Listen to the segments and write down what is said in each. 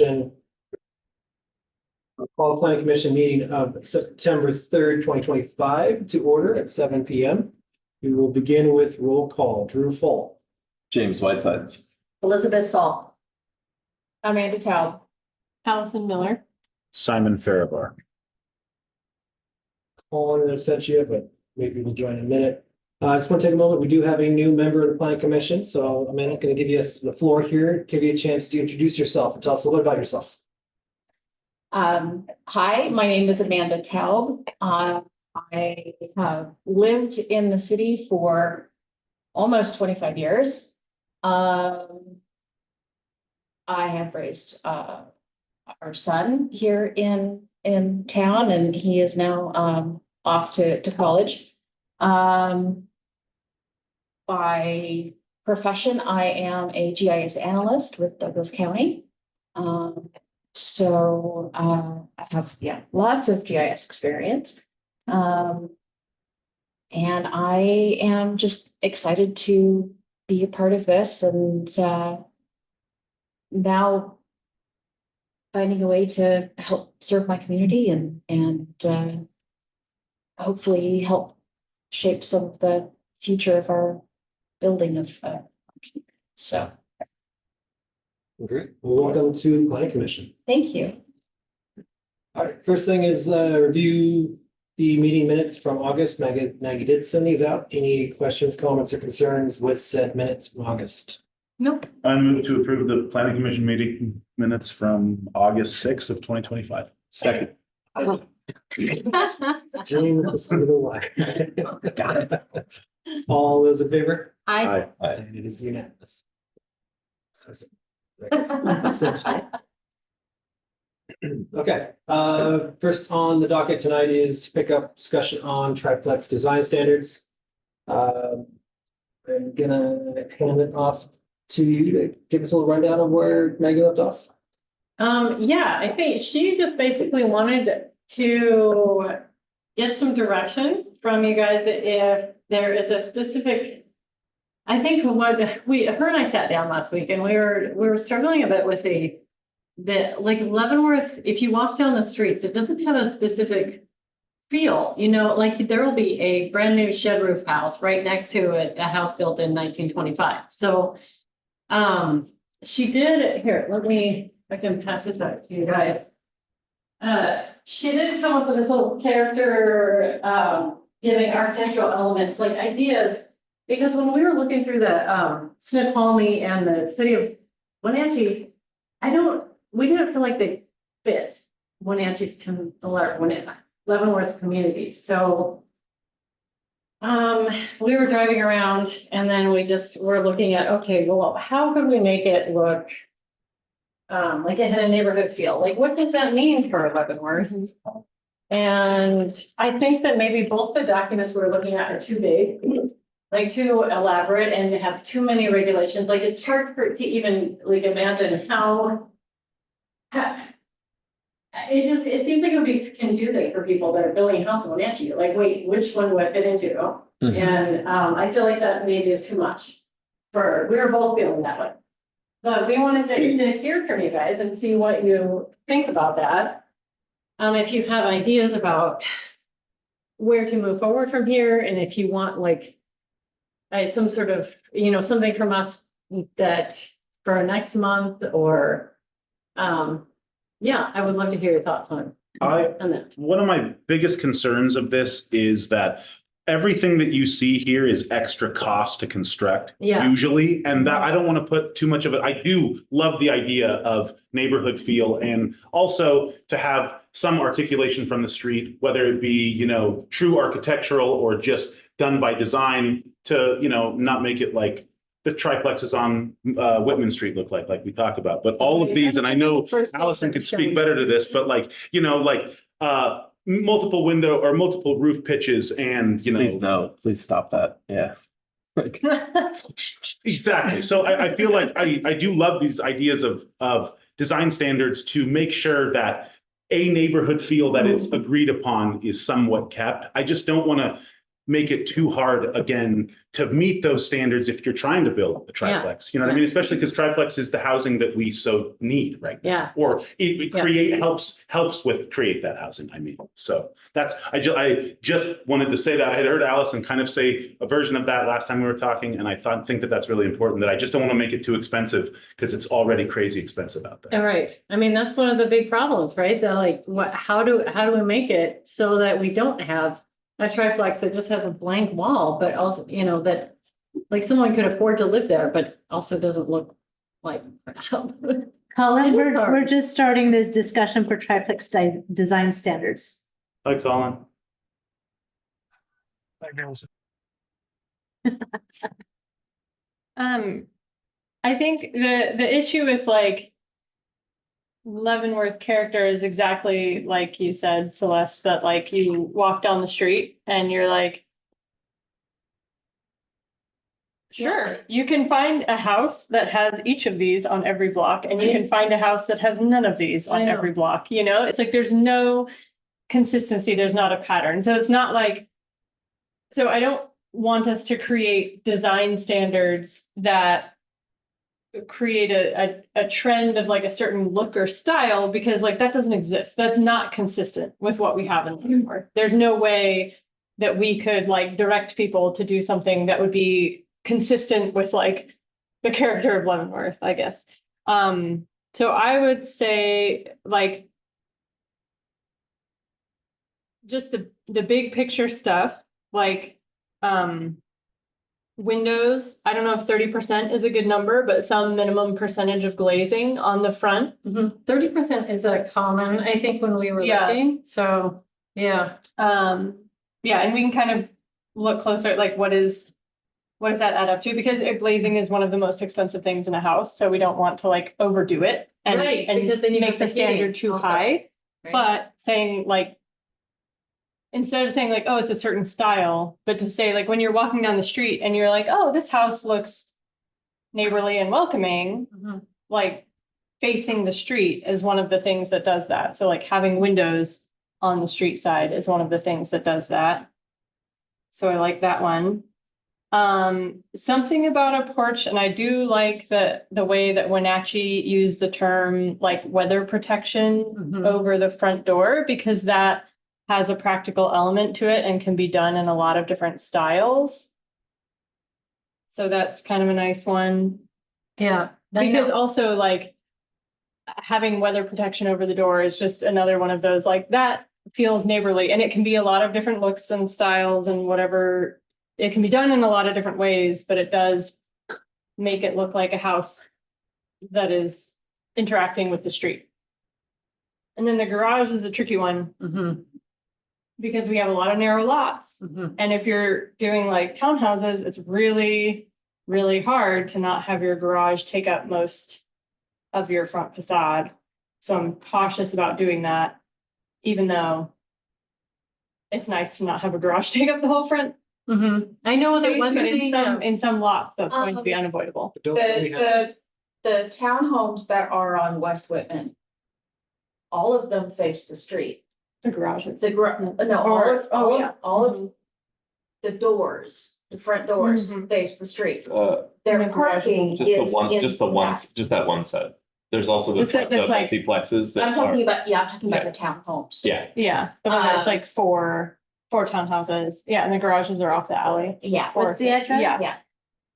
Call the Planning Commission meeting of September 3rd, 2025 to order at 7 p.m. We will begin with roll call. Drew Fall. James Whitesides. Elizabeth Saul. Amanda Taub. Allison Miller. Simon Faribar. Calling an absentia, but maybe we'll join in a minute. I just want to take a moment. We do have a new member of the Planning Commission, so I'm going to give you the floor here, give you a chance to introduce yourself and tell us a little bit about yourself. Hi, my name is Amanda Taub. I have lived in the city for almost 25 years. I have raised our son here in town, and he is now off to college. By profession, I am a GIS analyst with Douglas County. So I have, lots of GIS experience. And I am just excited to be a part of this and now finding a way to help serve my community and hopefully help shape some of the future of our building of so. Great. Well, welcome to the Planning Commission. Thank you. All right. First thing is review the meeting minutes from August. Maggie did send these out. Any questions, comments, or concerns with said minutes from August? Nope. I move to approve the planning commission meeting minutes from August 6th of 2025. Second. James, all those in favor? I And it is unanimous. Okay, first on the docket tonight is pick up discussion on Triplex design standards. I'm gonna hand it off to you to give us a little rundown of where Maggie left off. Yeah, I think she just basically wanted to get some direction from you guys if there is a specific. I think what her and I sat down last week and we were struggling a bit with the like Leavenworth, if you walk down the streets, it doesn't have a specific feel, like there will be a brand new shed roof house right next to it, a house built in 1925. So she did here, I can pass this out to you guys. She did come up with this little character giving architectural elements, like ideas. Because when we were looking through the Snoqualmie and the city of Wenatchee, we didn't feel like they fit Wenatchee's Leavenworth communities. So we were driving around and then we just were looking at, okay, well, how could we make it look like it had a neighborhood feel? Like, what does that mean for Leavenworth? Mm-hmm. And I think that maybe both the documents we're looking at are too big. Like too elaborate and have too many regulations. Like it's hard to even imagine how it seems like it would be confusing for people that are building a house in Wenatchee. Like, wait, which one would I fit into? Mm-hmm. And I feel like that maybe is too much we were both feeling that way. But we wanted to hear from you guys and see what you think about that. If you have ideas about where to move forward from here, and if you want some sort of, something from us that for next month or, I would love to hear your thoughts on that. One of my biggest concerns of this is that everything that you see here is extra cost to construct usually. And that I don't want to put too much of it. I do love the idea of neighborhood feel and also to have some articulation from the street, whether it be, true architectural or just done by design to, not make it like the triplexes on Whitman Street look like we talk about. But all of these, and I know Allison could speak better to this, but multiple window or multiple roof pitches and, Please stop that. Yeah. Exactly. So I feel like I do love these ideas of design standards to make sure that a neighborhood feel that is agreed upon is somewhat kept. I just don't want to make it too hard again to meet those standards if you're trying to build a triplex. You know what I mean? Especially because triplex is the housing that we so need right now. Yeah. Or it helps with create that housing, I mean. So that's, I just wanted to say that. I had heard Allison kind of say a version of that last time we were talking, and I think that that's really important, that I just don't want to make it too expensive because it's already crazy expensive out there. All right. I mean, that's one of the big problems, right? They're like, how do we make it so that we don't have a triplex that just has a blank wall, but also, you know, that like someone could afford to live there, but also doesn't look like. Colin, It is hard. we're just starting the discussion for triplex design standards. Hi, Colin. I think the issue with like Leavenworth character is exactly like you said, Celeste, that like you walk down the street and you're like, sure, you can find a house that has each of these on every block, and you can find a house that has none of these on every block, you know? It's like there's no consistency, there's not a pattern. So it's not like, so I don't want us to create design standards that create a trend of like a certain look or style, because like that doesn't exist. That's not consistent with what we have in Leavenworth. There's no way that we could like direct people to do something that would be consistent with like the character of Leavenworth, I guess. So I would say like just the big picture stuff, like windows. I don't know if 30% is a good number, but some minimum percentage of glazing on the front. 30% is a common, I think, when we were looking. So, yeah. Yeah, and we can kind of look closer at like what does that add up to? Because glazing is one of the most expensive things in a house, so we don't want to like overdo it and, Right, and because then you make have the standard too also, high. right? But saying like, instead of saying like, oh, it's a certain style, but to say like when you're walking down the street and you're like, oh, this house looks neighborly and welcoming, like facing the street is one of the things that does that. So like having windows on the street side is one of the things that does that. So I like that one. Something about a porch, and I do like the way that Wenatchee used the term like weather protection over the front door, because that has a practical element to it and can be done in a lot of different styles. So that's kind of a nice one. Yeah. Because also like having weather protection over the door is just another one of those, like that feels neighborly, and it can be a lot of different looks and styles and whatever. It can be done in a lot of different ways, but it does make it look like a house that is interacting with the street. And then the garage is a tricky one. Because we have a lot of narrow lots. And if you're doing like townhouses, it's really, really hard to not have your garage take up most of your front facade. So I'm cautious about doing that, even though it's nice to not have a garage take up the whole front. I know that But one thing, in some lots, that's going to be unavoidable. The townhomes that are on West Whitman, all of them face the street. The garages. All of the doors, the front doors face the street. Their parking is just that one set. There's also the The set that's like- multiplexes that I'm talking are, about, the townhomes. yeah. Yeah, the one that's like four townhouses. Yeah, and the garages are off the alley. Yeah. What's the address? Yeah.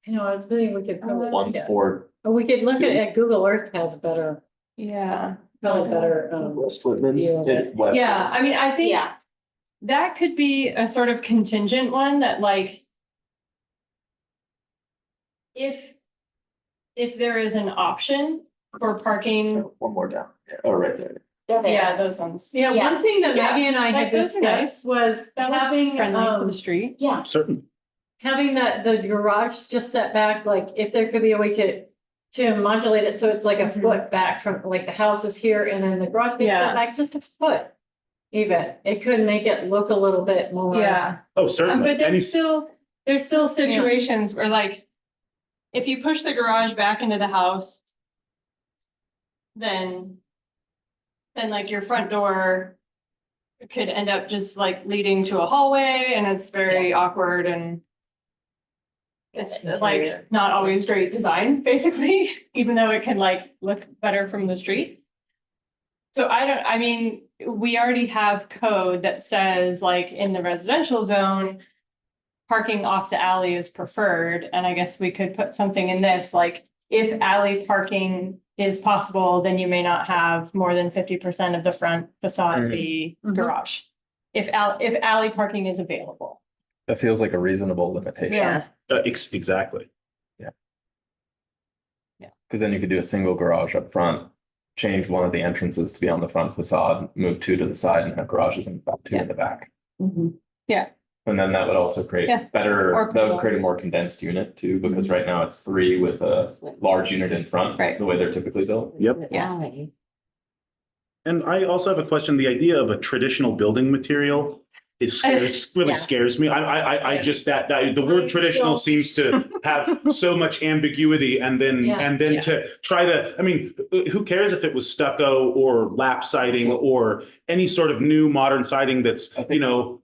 you know, I was thinking we could probably, One for we could look at Google Earth has a better, Yeah. probably better, West Whitman. view of it. West Yeah, I mean, I think Yeah. that could be a sort of contingent one that like, if there is an option for parking, One more down. Oh, right there. They're there. yeah, those ones. Yeah, Yeah. one thing that Yeah, Maggie and I like had those are nice. discussed was That looks having, friendly for the street. Yeah. Certain. having the garage just set back, like if there could be a way to modulate it, so it's like a foot back from, like the house is here and then the garage gets Yeah. set back just a foot. Even, it could make it look a little bit more. Yeah. Oh, certainly. But there's still situations where like, if you push the garage back into the house, then like your front door could end up just like leading to a hallway and it's very awkward and it's like not always great design, basically, even though it can like look better from the street. So I mean, we already have code that says like in the residential zone, parking off the alley is preferred, and I guess we could put something in this, like if alley parking is possible, then you may not have more than 50% of the front facade be garage. If alley parking is available. That feels like a reasonable limitation. Yeah. Exactly. Because then you could do a single garage up front, change one of the entrances to be on the front facade, move two to the side and have garages in the back, two in the back. And then that would also create Yeah. better, Or that would create a more condensed unit too, because right now it's 3 with a large unit in front. Right. The way they're typically built. Yep. Yeah. And I also have a question. The idea of a traditional building material really scares me. I just that the word traditional seems to have so much ambiguity, and then to try to, I mean, who cares if it was stucco or lap siding or any sort of new modern siding that's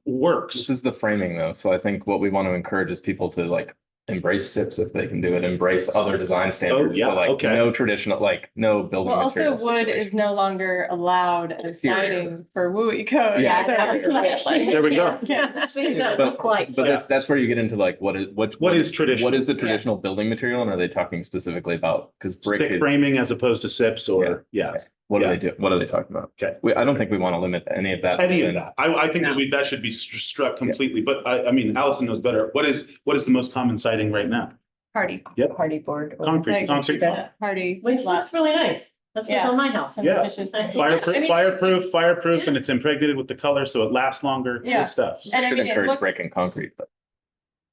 works. This is the framing though. So I think what we want to encourage is people to like embrace SIPs if they can do it, embrace other design standards. yeah, So, like okay. no traditional, like no building Well, also materials. wood is no longer allowed as Exterior. siding for WUI code. Yeah. There we go. But that's where you get into like what is traditional? What is the traditional building material, and are they talking specifically about, because brick Stick is, framing as opposed to SIPs or what do they do? What are they talking about? Okay. I don't think we want to limit any of that. Any of that. I think that should be struck completely, but I mean, Allison knows better. What is the most common siding right now? Party. Yep. Party board. Concrete. Party. Which looks really nice. That's what's Yeah. on my house. Yeah. Fireproof, Fireproof, and it's impregnated with the color, so it lasts longer. Yeah. Good stuff. And I Could mean, it encourage looks, brick and concrete, but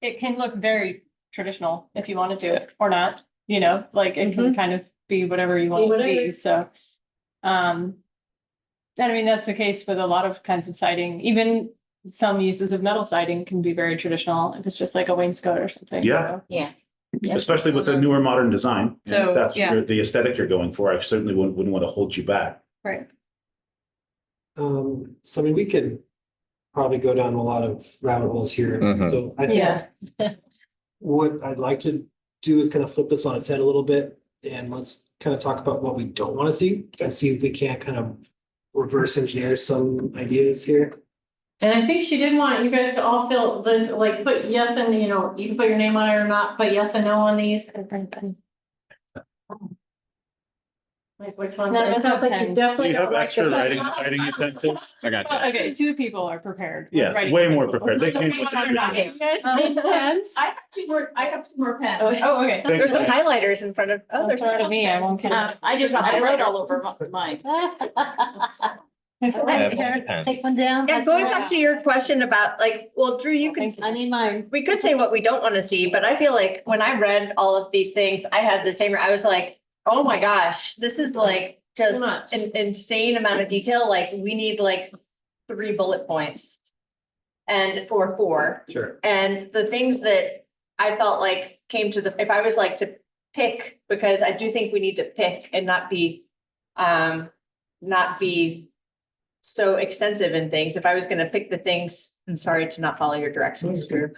it can look very traditional if you want to do it or not, like it can kind of be whatever you want it to be, so. And I mean, that's the case with a lot of kinds of siding, even some uses of metal siding can be very traditional if it's just like a wainscot or something. Yeah. So, Yeah. Especially with a newer modern design. So, If that's yeah. the aesthetic you're going for, I certainly wouldn't want to hold you back. Right. So I mean, we could probably go down a lot of rabbit holes here. Mhm. So I think Yeah. what I'd like to do is kind of flip this on its head a little bit, and let's kind of talk about what we don't want to see and see if we can't kind of reverse engineer some ideas here. And I think she did want you guys to all fill this, like, put yes and, you can put your name on it or not, put yes and no on these. Like which one? None of It us sounds have like you pens. definitely Do you have don't like extra the- writing utensils? I got Oh, okay, 2 people are prepared. Yes, Writing way more utensils. prepared. They came with You guys need pens? I have two more pens. Oh, okay. Thank There's some you. highlighters in front of, Oh, there's. front of me, I won't get it. I just highlight all over mine. Take one down. Yeah, going back to your question about like, well, Drew, you could, Thank you. I need mine. we could say what we don't want to see, but I feel like when I read all of these things, I had the same, I was like, oh my gosh, this is like just much. an insane amount of detail. Like, we need like 3 bullet points or 4. Sure. And the things that I felt like came to if I was like to pick, because I do think we need to pick and not be so extensive in things. If I was gonna pick the things, I'm sorry to not follow your directions, Drew.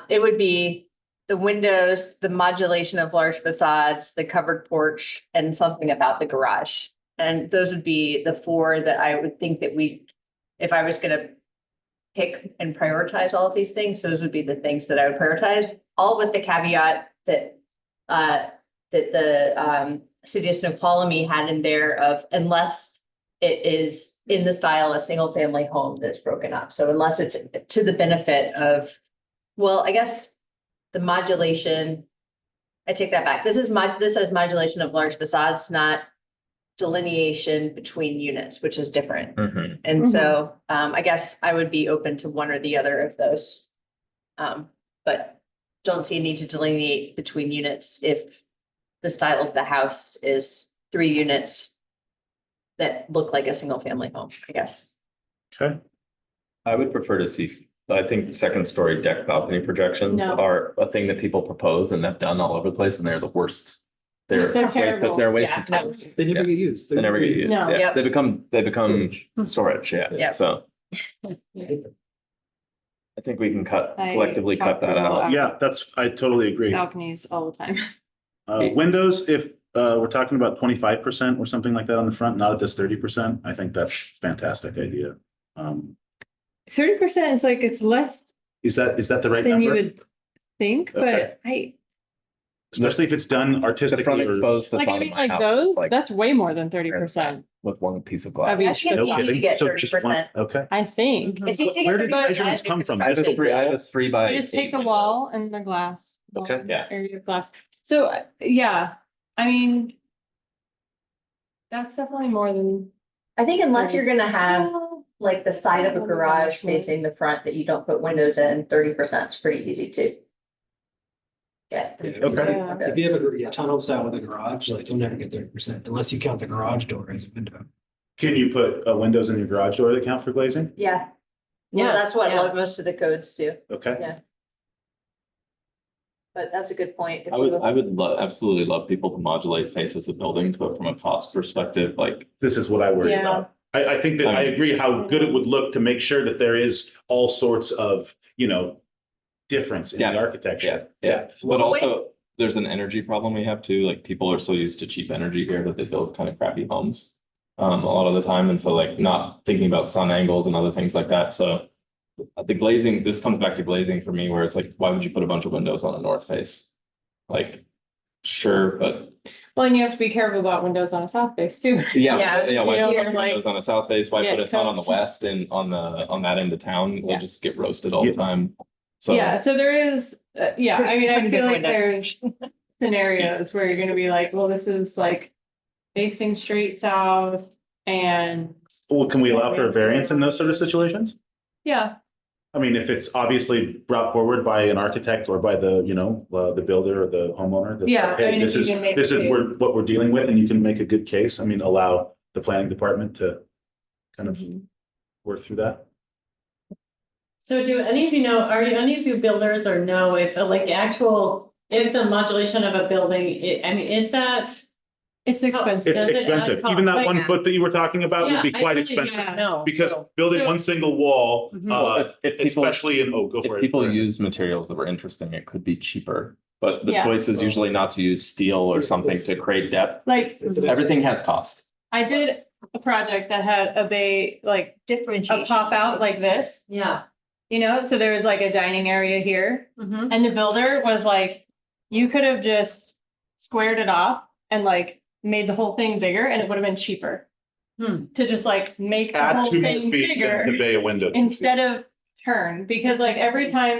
It would be the windows, the modulation of large facades, the covered porch, and something about the garage. And those would be the 4 that I would think that if I was gonna pick and prioritize all of these things, those would be the things that I would prioritize, all with the caveat that the city of Snoqualmie had in there of unless it is in the style of a single family home that's broken up. So unless it's to the benefit of, well, I guess the modulation, I take that back. This says modulation of large facades, not delineation between units, which is different. Mhm. And so I guess I would be open to one or the other of those. But don't see a need to delineate between units if the style of the house is 3 units that look like a single family home, I guess. Okay. I would prefer to see, I think 2nd-story deck balcony projections No. are a thing that people propose and have done all over the place, and they're the worst. They're terrible. They're Yeah, wasted space. They never Yeah. get used. They never get used. No. Yeah, Yep. they become storage. Yeah. Yep. So I think we can I collectively cut that calculate out. Yeah, I totally agree. balconies all the time. Windows, if we're talking about 25% or something like that on the front, not at this 30%, I think that's a fantastic idea. 30% is like, it's less Is that the right than you number? would think, Okay. but Especially if it's done The artistically front or. exposed like, I facade of mean, my like house those, is like that's way more than 30%. with one piece of Of glass. each I think No you need to kidding? get So just one, 30%. okay. I think. It's easy to Where get did the 30% measurements new come from? I have a construction. I have a 3 by. You just take 8 the window. wall and the glass. Okay. wall, Yeah. Area of glass. So, yeah, I mean. That's definitely more than. I think unless you're gonna have Well, like the side of a garage facing the front that you don't put windows in, 30% is pretty easy to get. Okay. Yeah. If you have a tunnel style with a garage, like you'll never get 30% unless you count the garage door as a window. Can you put windows in your garage door that count for glazing? Yeah. Yeah, Yeah, that's what yeah. most of the codes do, Okay. Yeah. but that's a good point. If I we would, look- I would absolutely love people to modulate faces of buildings, but from a cost perspective, like, This is what I worry Yeah. about. I think that I agree how good it would look to make sure that there is all sorts of, difference in the Yeah. architecture. yeah. But Well, also, there's an energy problem we have too, like, people are so used to cheap energy here that they build kind of crappy homes. A lot of the time, and so like not thinking about sun angles and other things like that, so. The glazing, this comes back to glazing for me, where it's like, why would you put a bunch of windows on a north face? Like, sure, but Well, and you have to be careful about windows on a south face too. yeah, why you know, put a bunch of like- windows on a south face, why Yeah, put a ton on the coats. west and on that end of town, we'll Yeah. just get roasted all the Yeah. time. So. Yeah, so there is, yeah, I mean, I Pretty feel good like window. there's scenarios where you're gonna be like, well, this is like facing straight south and, Well, can we allow for a variance in those sort of situations? yeah, I mean, if it's obviously brought forward by an architect or by the, the builder or the homeowner. That's Yeah, like, I hey, mean, if this you is, can make this a is what we're dealing with, and you can make a good case. I mean, allow the planning department to kind of work through that. So do any of you know, are any of you builders or know if like if the modulation of a building, is that? it's expensive. Does It's it add expensive. cost? Even that Like- 1 foot that you were talking about would be Yeah, I quite really expensive. don't know, Because so- building So- one single wall, Well, if people- especially in, go for If it. people use materials that were interesting, it could be cheaper, but the Yeah. choice is usually not to use steel or something to create depth. Like, Everything has cost. I did a project that had a bay, like a Differentiation. pop out like this, Yeah. so there was like a dining area here. Mhm. And the builder was like, you could have just squared it off and like made the whole thing bigger and it would have been cheaper. To just like make the Add whole 2 more thing feet bigger and bay a window. instead of turn, because like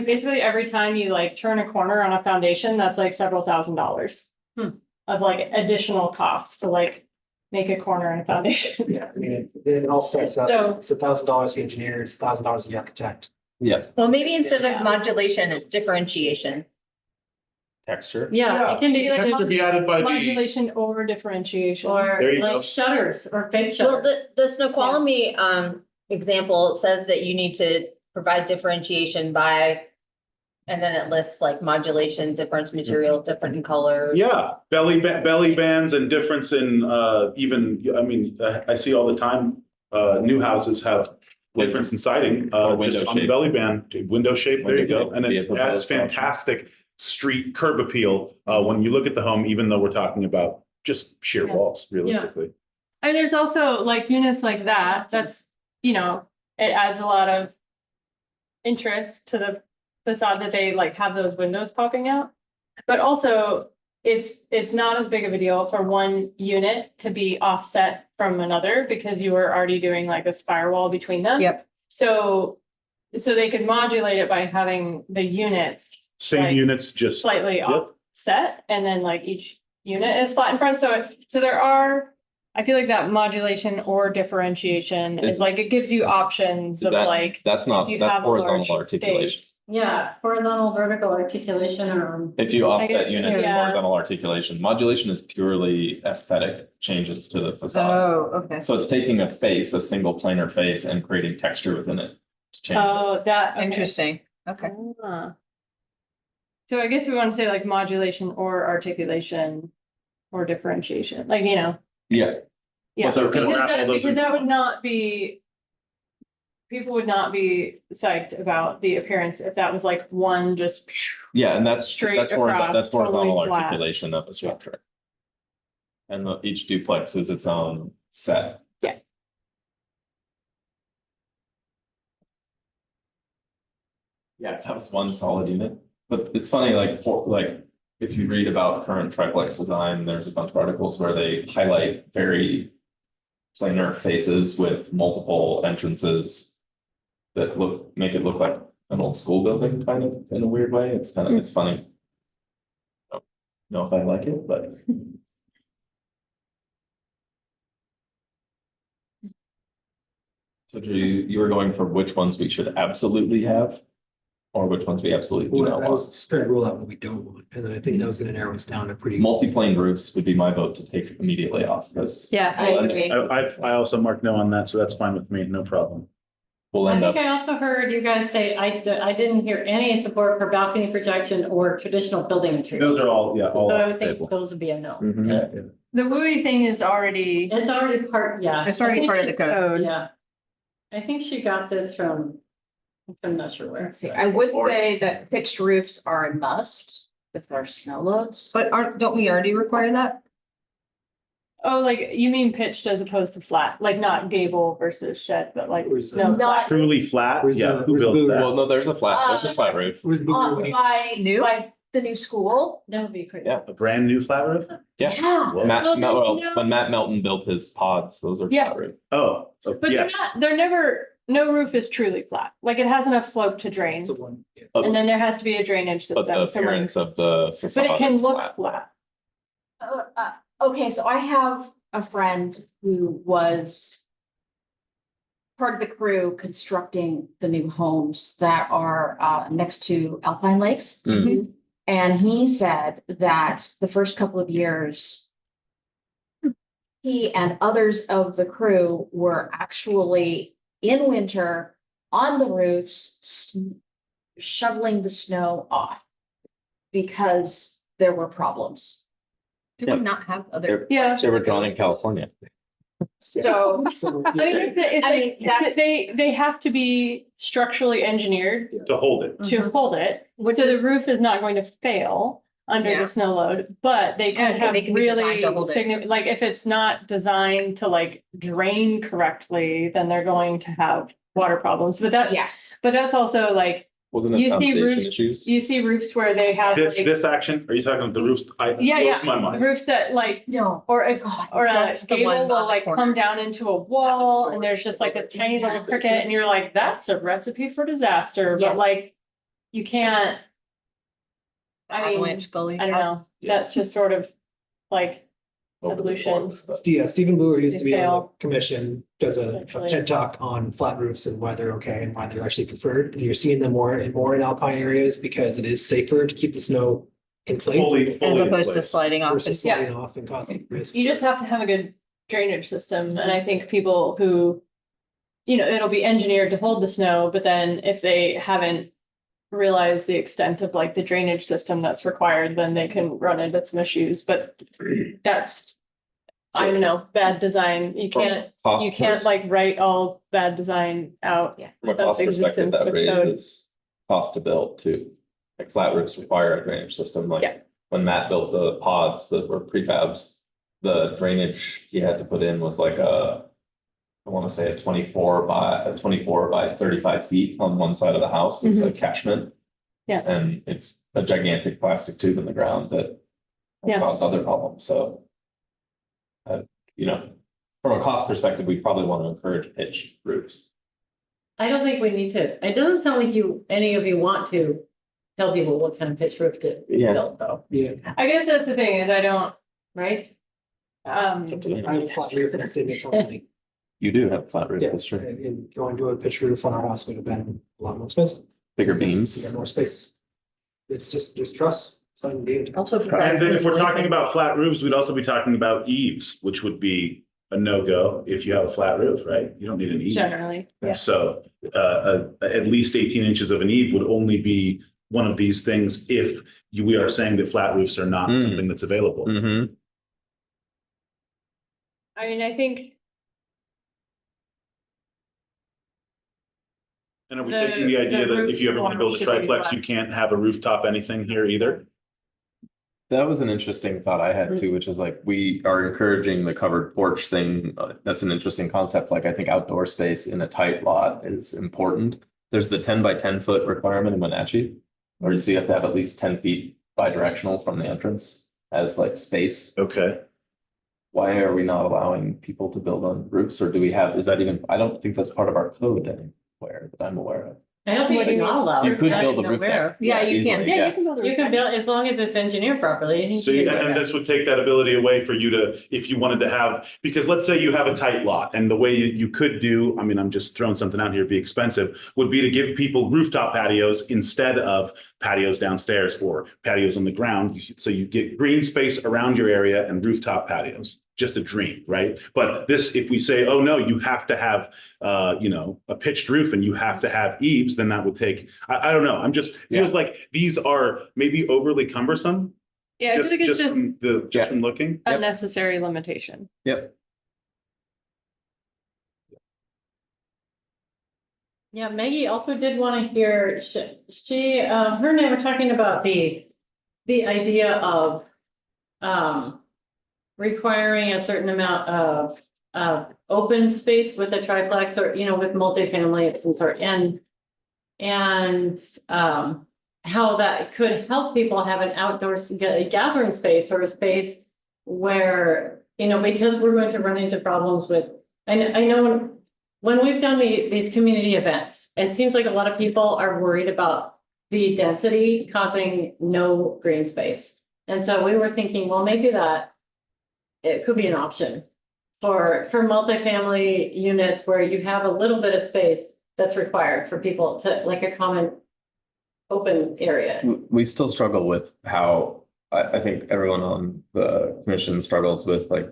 basically every time you like turn a corner on a foundation, that's like several $1,000s. Of like additional cost to like make a corner in a foundation. Yeah, I mean, it all starts out, So- it's $1,000 to the engineers, $1,000 to the architect. Yeah. Well, maybe instead Yeah. of modulation, it's differentiation. Texture. Yeah, it can be like To be added by the, Modulation or differentiation. or There you go. like shutters or fake Well, shutters. the Snoqualmie example says that you need to provide differentiation by. And then it lists like modulation, different material, different in color. yeah, belly bands and difference in, even, I mean, I see all the time, new houses have difference in siding, Or window just on the shape. belly band, window shape, there you Window go. shape And would be a it adds proposed option. fantastic street curb appeal, when you look at the home, even though we're talking about just sheer Yeah. walls realistically. I mean, there's also like units like that, that's, it adds a lot of interest to the facade that they like have those windows popping out. But also, it's not as big of a deal for one unit to be offset from another because you were already doing like this firewall between them. Yep. So they could modulate it by having the units Same Like, units, just, slightly Yep. offset, and then like each unit is flat in front, so there are. I feel like that modulation or differentiation is like, it gives you options of That- like. That's not, you that's have a large horizontal articulation. space. Yeah, horizontal, vertical articulation or. If you I guess, offset unit yeah. horizontal articulation, modulation is purely aesthetic changes to the facade. Oh, okay. So it's taking a face, a single planar face, and creating texture within it to change. it. Oh, that. okay. Interesting. Okay. Ah. So I guess we want to say like modulation or articulation or differentiation, like, Yeah, yeah, So kind of because wrap all those because in- that would not be. people would not be psyched about the appearance if that was like one just. Yeah, and that's Straight more across, that's horizontal totally flat. articulation of the structure. And each duplex is its own set. Yeah. Yeah, if that was one solid unit, but it's funny, like if you read about current triplex design, there's a bunch of articles where they highlight very planar faces with multiple entrances that make it look like an old school building, kind of in a weird way. It's kind of, it's funny. I don't know if I like it, but. So Drew, you were going for which ones we should absolutely have? Or which ones we absolutely do Well, not I was want? just trying to rule out what we don't want, and then I think that was gonna narrow us down to pretty. Multi-plane roofs would be my vote to take immediately off, because. Yeah. I agree. I also marked no on that, so that's fine with me, no problem. We'll I end think up, I also heard you guys say, I didn't hear any support for balcony projection or traditional building materials. Those are all, yeah, all. So I off would the think table. those would be a no. Mhm. Yeah. The WUI thing is already. It's already part, yeah. It's already I think part of the code. Yeah. I think she got this from, I'm not sure where. Let's see, I would say that pitched roofs are a must if there are snow loads. But don't we already require that? Oh, like you mean pitched as opposed to flat, like not gable versus shed, but like Where's the- no. Not Truly flat, Where's yeah, the- who where's builds the- that? well, no, there's a flat roof. Where's Boomer when he- By the new school. That would be crazy. Yeah. A brand new flat roof? Yeah. Whoa. Matt, Well, there's well, no- when Matt Melton built his pods, those are Yeah. flat roof. Oh, But they're yes. not, they're never, no roof is truly flat. Like it has enough slope to drain. It's a one, yeah. And then there has to be a drainage But the system. So when- appearance of the But facade it can is look flat. flat. Okay, so I have a friend who was part of the crew constructing the new homes that are next to Alpine Lakes. Mhm. And he said that the first couple of years, he and others of the crew were actually in winter on the roofs, shoveling the snow off because there were problems. Do we not have other? Yeah. They were drawn in California. So, So, I mean, it's I mean, like, that's- they have to be structurally engineered To hold it. to hold it. So the roof is not going to fail under Yeah. the snow load, but they could And have they can be designed really to hold it. significant, like if it's not designed to like drain correctly, then they're going to have water problems. But yes. that's also like, Wasn't it You see foundation roofs- issues? you see roofs where they have This, like this action, are you talking about the roofs? Yeah, yeah. Blows my mind. roofs that like, No. or a God, or a That's the one gable on will the like corner. come down into a wall and there's just like a tiny little cricket and you're like, that's a recipe for disaster, Yeah. but like, you can't. I mean, Avalanche gully. I don't know, that's just sort of like evolution. Stephen Brewer used to They be on fail. the commission, does a Actually. TED talk on flat roofs and why they're okay and why they're actually preferred. And you're seeing them more and more in alpine areas because it is safer to keep the snow in place. Fully As in opposed to place. sliding off. Versus Yeah. sliding off and causing risk. You just have to have a good drainage system, and I think people who. It'll be engineered to hold the snow, but then if they haven't. Realized the extent of like the drainage system that's required, then they can run into some issues, but that's. I don't know, bad design, you can't like write all bad design out. Yeah. From a of cost perspective, existence that with code. raises cost to build too. Like flat roofs require a drainage system, Yeah. like when Matt built the pods that were prefabs. The drainage he had to put in was like I want to say a 24 by 35 feet on one side of the house, it's a catchment. Yeah. And it's a gigantic plastic tube in the ground that has Yeah. caused other problems, so. From a cost perspective, we probably want to encourage pitch roofs. I don't think we need to, it doesn't sound like any of you want to tell people what kind of pitch roof to Yeah. build though, Yeah. I guess that's the thing, is I don't, right? um, It's up to them. I have a flat roof and it's in its own money. You do have a flat roof, Yeah, that's true. and going to a pitch roof on our house would have been a lot more expensive. Bigger You beams. got more space. It's just trust. It's not gained. Also. And then if we're talking about flat roofs, we'd also be talking about eaves, which would be a no-go if you have a flat roof, right? You don't need an eave. generally, yeah. So at least 18 inches of an eave would only be one of these things if we are saying that flat roofs are not Mm. something that's available. Mm-hmm. I mean, I think. And are we taking the idea that if you ever want to build a triplex, you can't have a rooftop anything here either? That was an interesting thought I had too, which is like, we are encouraging the covered porch thing. That's an interesting concept. Like, I think outdoor space in a tight lot is important. There's the 10 by 10 foot requirement in Wenatchee, or so you have to have at least 10 feet bi-directional from the entrance as like space. Okay. Why are we not allowing people to build on roofs, or do we have, is that even, I don't think that's part of our code anywhere that I'm aware of. I don't think it's not allowed. You could I build don't a roof know deck. where. Yeah, you easily, can. Yeah, you can build a You roof can deck. build, as long as it's engineered properly. So, and this would take that ability away for you to, if you wanted to have, because let's say you have a tight lot, and the way you could do, I mean, I'm just throwing something out here, be expensive, would be to give people rooftop patios instead of patios downstairs or patios on the ground. So you get green space around your area and rooftop patios. Just a dream, right? But this, if we say, oh no, you have to have, a pitched roof and you have to have eaves, then that would take, I don't know. I'm just, feels like these are maybe overly cumbersome. Yeah, I think it's just From looking. unnecessary limitation. Yep. Yeah, Maggie also did want to hear, her and I were talking about the idea of, requiring a certain amount of open space with a triplex or, with multifamily of some sort, and how that could help people have an outdoor gathering space or a space where, because we're going to run into problems with, I know when we've done these community events, it seems like a lot of people are worried about the density causing no green space. And so we were thinking, well, maybe it could be an option for multifamily units where you have a little bit of space that's required for people to, like, a common open area. We still struggle with how, I think everyone on the commission struggles with like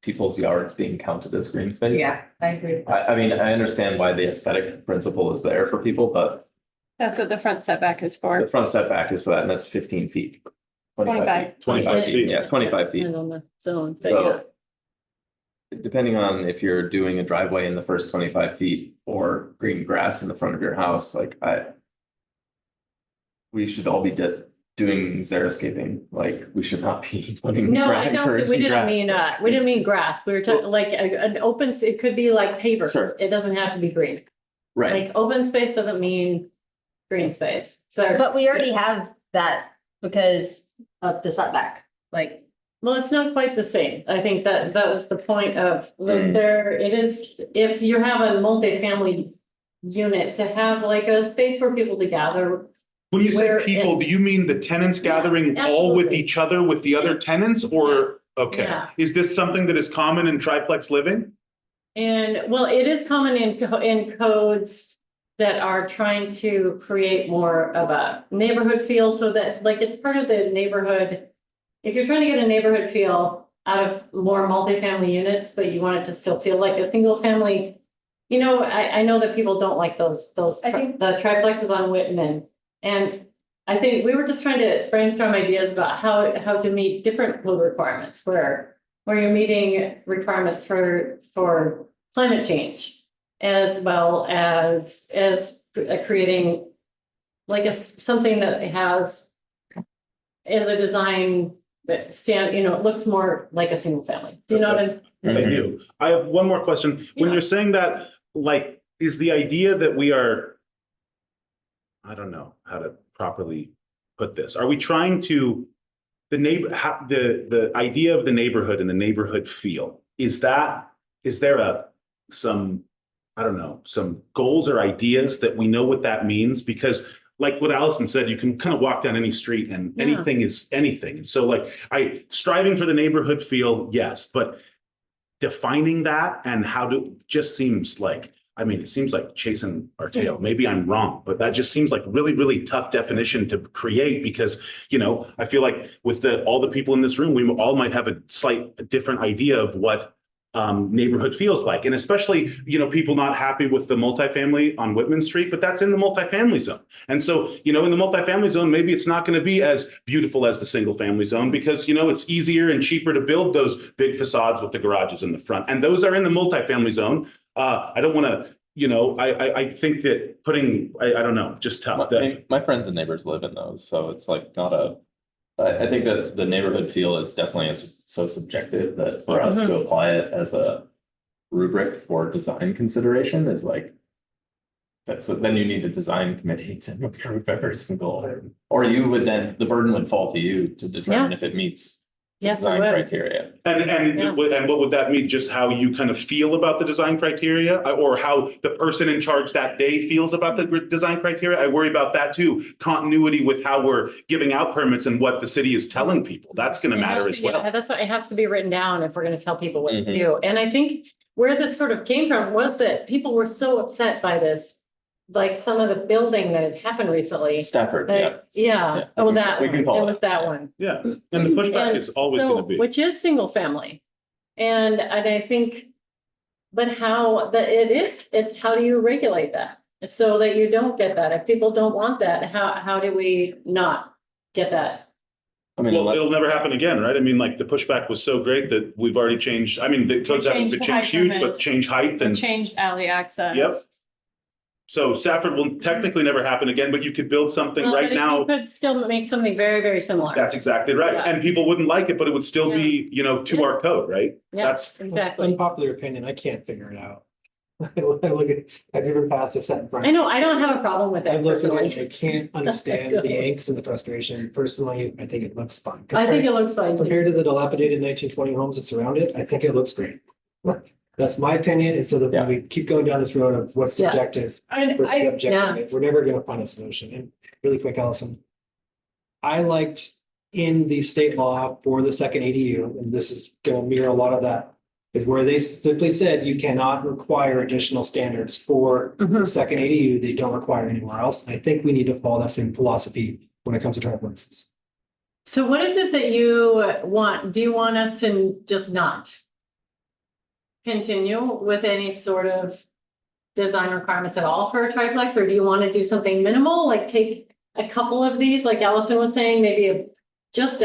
people's yards being counted as green space. Yeah, I agree. I mean, I understand why the aesthetic principle is there for people, but That's what the front setback is for. the front setback is for that, and that's 15 feet. 25. 25 feet, yeah, 25 feet. And on the zone, but yeah. So depending on if you're doing a driveway in the first 25 feet or green grass in the front of your house, like we should all be doing xeriscaping, like we should not be putting. No, I don't, we didn't grass. mean, we didn't mean grass. We were talking like an open, it could be like pavers. Sure. It doesn't have to be green. Right, Like open space doesn't mean green space. So, But we already have that because of the setback, like. well, it's not quite the same. I think that was the point of, it is, if you have a multifamily unit, to have like a space for people to gather. When you say Where people, do you mean the tenants gathering all with absolutely. each other with the other tenants, or, okay? Yeah. Is this something that is common in triplex living? And well, it is common in codes that are trying to create more of a neighborhood feel, so that like it's part of the neighborhood. If you're trying to get a neighborhood feel out of more multifamily units, but you want it to still feel like a single family, I know that people don't like those, I think- the triplexes on Whitman. And I think we were just trying to brainstorm ideas about how to meet different code requirements where you're meeting requirements for climate change, as well as creating like something that has as a design that it looks more like a single family. Do you know what I'm I do. I have one more question. When Yeah. you're saying that, like, is the idea that we are, I don't know how to properly put this. Are we trying to, the idea of the neighborhood and the neighborhood feel, is there some goals or ideas that we know what that means? Because like what Allison said, you can kind of walk down any street and Yeah. anything is anything. So like striving for the neighborhood feel, yes, but defining that and how to just seems like, I mean, it seems like chasing our tail. Maybe I'm wrong, but that just seems like really, really tough definition to create because, I feel like with all the people in this room, we all might have a slight different idea of what neighborhood feels like. And especially, people not happy with the multifamily on Whitman Street, but that's in the multifamily zone. And so, in the multifamily zone, maybe it's not going to be as beautiful as the single family zone because, it's easier and cheaper to build those big facades with the garages in the front. And those are in the multifamily zone. I don't want to you know, I think that putting, I don't know, just tough. My friends and neighbors live in those, so it's like not a. I think that the neighborhood feel is definitely so subjective that for us to apply it as a rubric for design consideration is like. That's then you need a design committee to approve every single, or you would then, the burden would fall to you to determine if it meets. Yes, it Design would. criteria. And what would that mean? Just how you kind of feel about the design criteria, or how the person in charge that day feels about the design criteria? I worry about that too. Continuity with how we're giving out permits and what the city is telling people. That's going to matter as well. Yeah, that's why it has to be written down if we're gonna tell people what to Mhm. do. And I think where this sort of came from was that people were so upset by this. Like some of the building that had happened recently. Stafford, That- Yeah, oh, that we one, can call it it was that one. Yeah, and the pushback And is always so- going to be. Which is single family. And I think, but how, it's how do you regulate that? So that you don't get that. If people don't want that, how do we not get that? I mean, Well, it'll never happen again, right? I mean, like the pushback was so great that we've already changed. I mean, the codes haven't changed been the changed height huge, limit. but change height The and changed alley access. Yep. so Stafford will technically never happen again, but you could build something Well, right but if now. you could still make something very, very similar. That's exactly right. Yeah. And people wouldn't like it, but it would still be, you know, to Yeah. our code, right? Yeah, That's exactly. Unpopular opinion, I can't figure it out. I look at, I've driven past a set in front. I know, I don't have a problem with I it looked at it, personally. I can't understand the angst and the frustration. Personally, I think it looks fine. I think it looks fine. too. Compared to the dilapidated 1920 homes that surround it, I think it looks great. That's my opinion, and so that when we keep going down this road of what's Yeah. subjective versus objective, we're never gonna find a solution. And really quick, Allison. I liked in the state law for the second ADU, and this is gonna mirror a lot of that, is where they simply said you cannot require additional standards for the Mhm. second ADU that you don't require anywhere else. And I think we need to follow that same philosophy when it comes to triplexes. So what is it that you want? Do you want us to just not continue with any sort of design requirements at all for a triplex? Or do you want to do something minimal, like take a couple of these, like Allison was saying, maybe just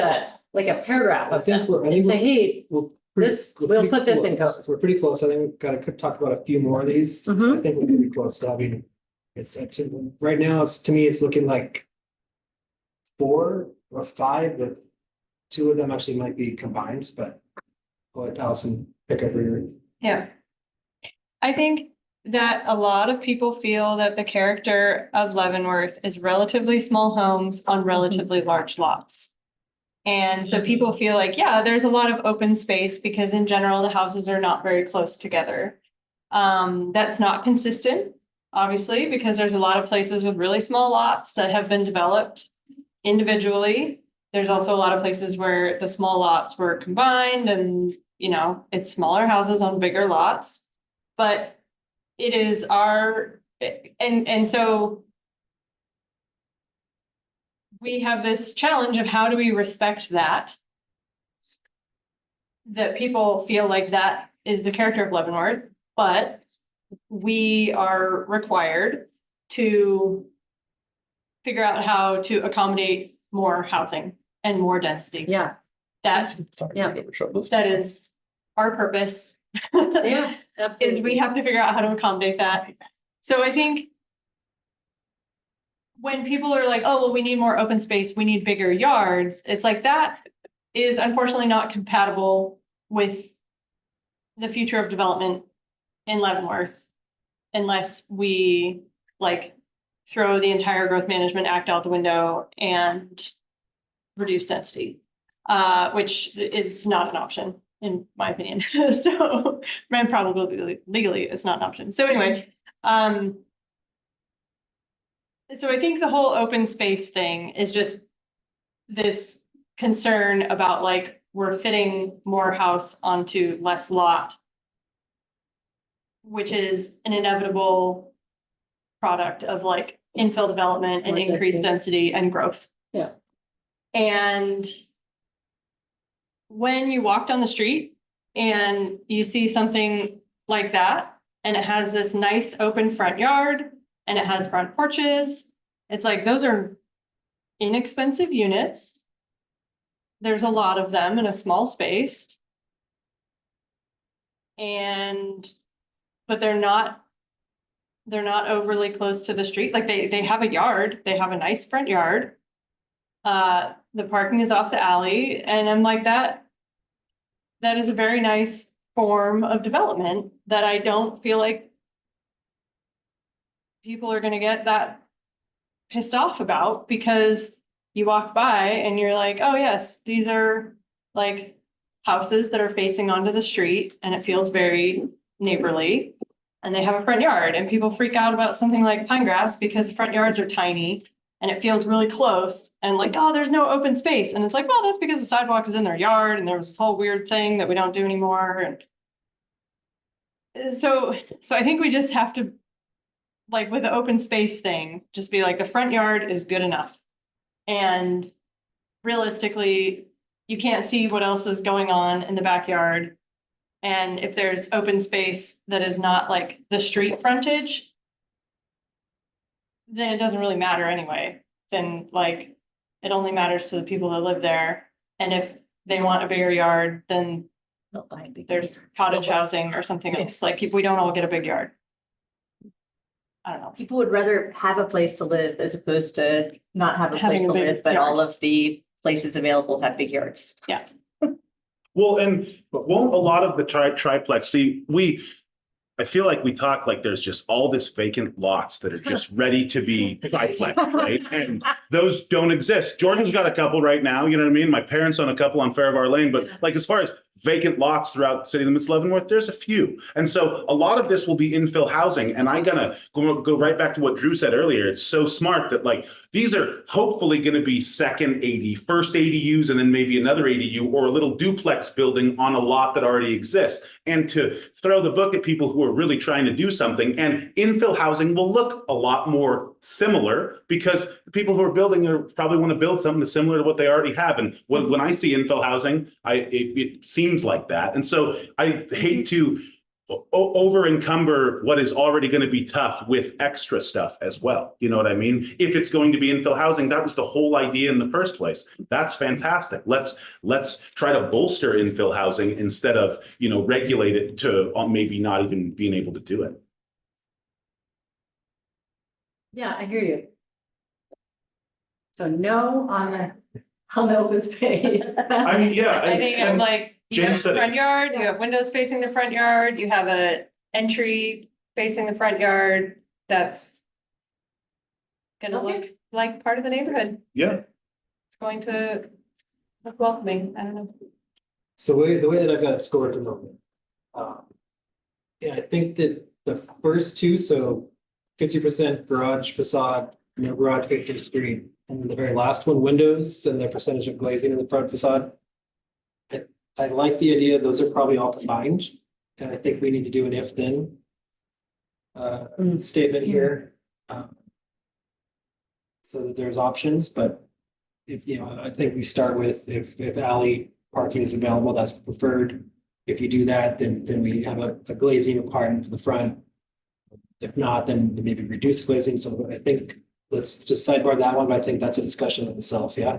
like a paragraph of them and say, hey, we'll put this in code. We're pretty close. I think we've got to talk about a few more of these. Mhm. I think we're pretty close to having, right now, to me, it's looking like 4 or 5, but 2 of them actually might be combined, but I'll let Allison pick up where you're. Yeah. I think that a lot of people feel that the character of Leavenworth is relatively small homes on relatively large lots. And so people feel like, yeah, there's a lot of open space because in general, the houses are not very close together. That's not consistent, obviously, because there's a lot of places with really small lots that have been developed individually. There's also a lot of places where the small lots were combined and, you know, it's smaller houses on bigger lots. But it is and so we have this challenge of how do we respect that people feel like that is the character of Leavenworth, but we are required to figure out how to accommodate more housing and more density. Yeah, That Yeah. that is our purpose. yeah, absolutely. Is we have to figure out how to accommodate that. So I think when people are like, oh, well, we need more open space, we need bigger yards, it's like that is unfortunately not compatible with the future of development in Leavenworth unless we like throw the entire Growth Management Act out the window and reduce density, which is not an option in my opinion. So, and probably legally it's not an option. So anyway, so I think the whole open space thing is just this concern about like, we're fitting more house onto less lot, which is an inevitable product of like infill development and increased density and growth. Yeah. And when you walk down the street and you see something like that, and it has this nice open front yard and it has front porches, it's like, those are inexpensive units. There's a lot of them in a small space. But they're not They're not overly close to the street. Like they have a yard, they have a nice front yard. The parking is off the alley and I'm like that. That is a very nice form of development that I don't feel like people are gonna get that pissed off about because you walk by and you're like, oh yes, these are like houses that are facing onto the street and it feels very neighborly. And they have a front yard and people freak out about something like pine grass because front yards are tiny and it feels really close and like, oh, there's no open space. And it's like, well, that's because the sidewalk is in their yard and there was this whole weird thing that we don't do anymore. And so I think we just have to, like with the open space thing, just be like, the front yard is good enough. And realistically, you can't see what else is going on in the backyard. And if there's open space that is not like the street frontage, then it doesn't really matter anyway. Then like, it only matters to the people that live there. And if they want a bigger yard, then there's cottage housing or something else. Like we don't all get a big yard. I don't know. People would rather have a place to live as opposed to not have a Having place a to big live, but yard. all of the places available have big yards. Yeah. Well, and won't a lot of the triplex, see, I feel like we talk like there's just all this vacant lots that are just ready to be triplex, right? And those don't exist. Jordan's got a couple right now, you know what I mean? My parents own a couple on Farivar Lane, but like as far as vacant lots throughout the city limits of Leavenworth, there's a few. And so a lot of this will be infill housing. And I'm gonna go right back to what Drew said earlier. It's so smart that like, these are hopefully gonna be second first ADUs, and then maybe another ADU or a little duplex building on a lot that already exists. And to throw the book at people who are really trying to do something, and infill housing will look a lot more similar because the people who are building probably want to build something that's similar to what they already have. And when I see infill housing, it seems like that. And so I hate to over encumber what is already going to be tough with extra stuff as well. You know what I mean? If it's going to be infill housing, that was the whole idea in the first place. That's fantastic. Let's try to bolster infill housing instead of, regulate it to maybe not even being able to do it. Yeah, I hear you. So no on the open space. I mean, yeah. I think I'm like, you have James a said it. front yard, you have windows facing the front yard, you have a entry facing the front yard, that's gonna look like part of the neighborhood. Yeah. It's going to look welcoming. I don't know. So the way that I've got it scored at the moment. Yeah, I think that the first two, so 50% garage facade, garage facing the street, and the very last one, windows and the percentage of glazing in the front facade. I like the idea, those are probably all combined, and I think we need to do an if-then statement here. So that there's options, but if, I think we start with if alley parking is available, that's preferred. If you do that, then we have a glazing requirement for the front. If not, then maybe reduce glazing. So I think let's just sidebar that one, but I think that's a discussion of itself, yeah.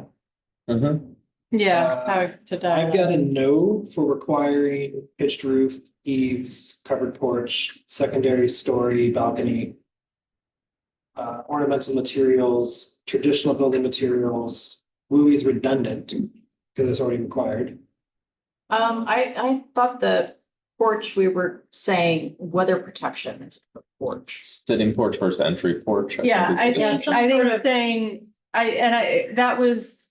Yeah, how to dive I've got a no for requiring pitched roof, eaves, covered porch, secondary story, balcony. Ornamental materials, traditional building materials, WUI is redundant because it's already required. I thought the porch, we were saying weather protection is the porch. Sitting porch versus entry porch. Yeah, I think is think, good. I think saying, that was,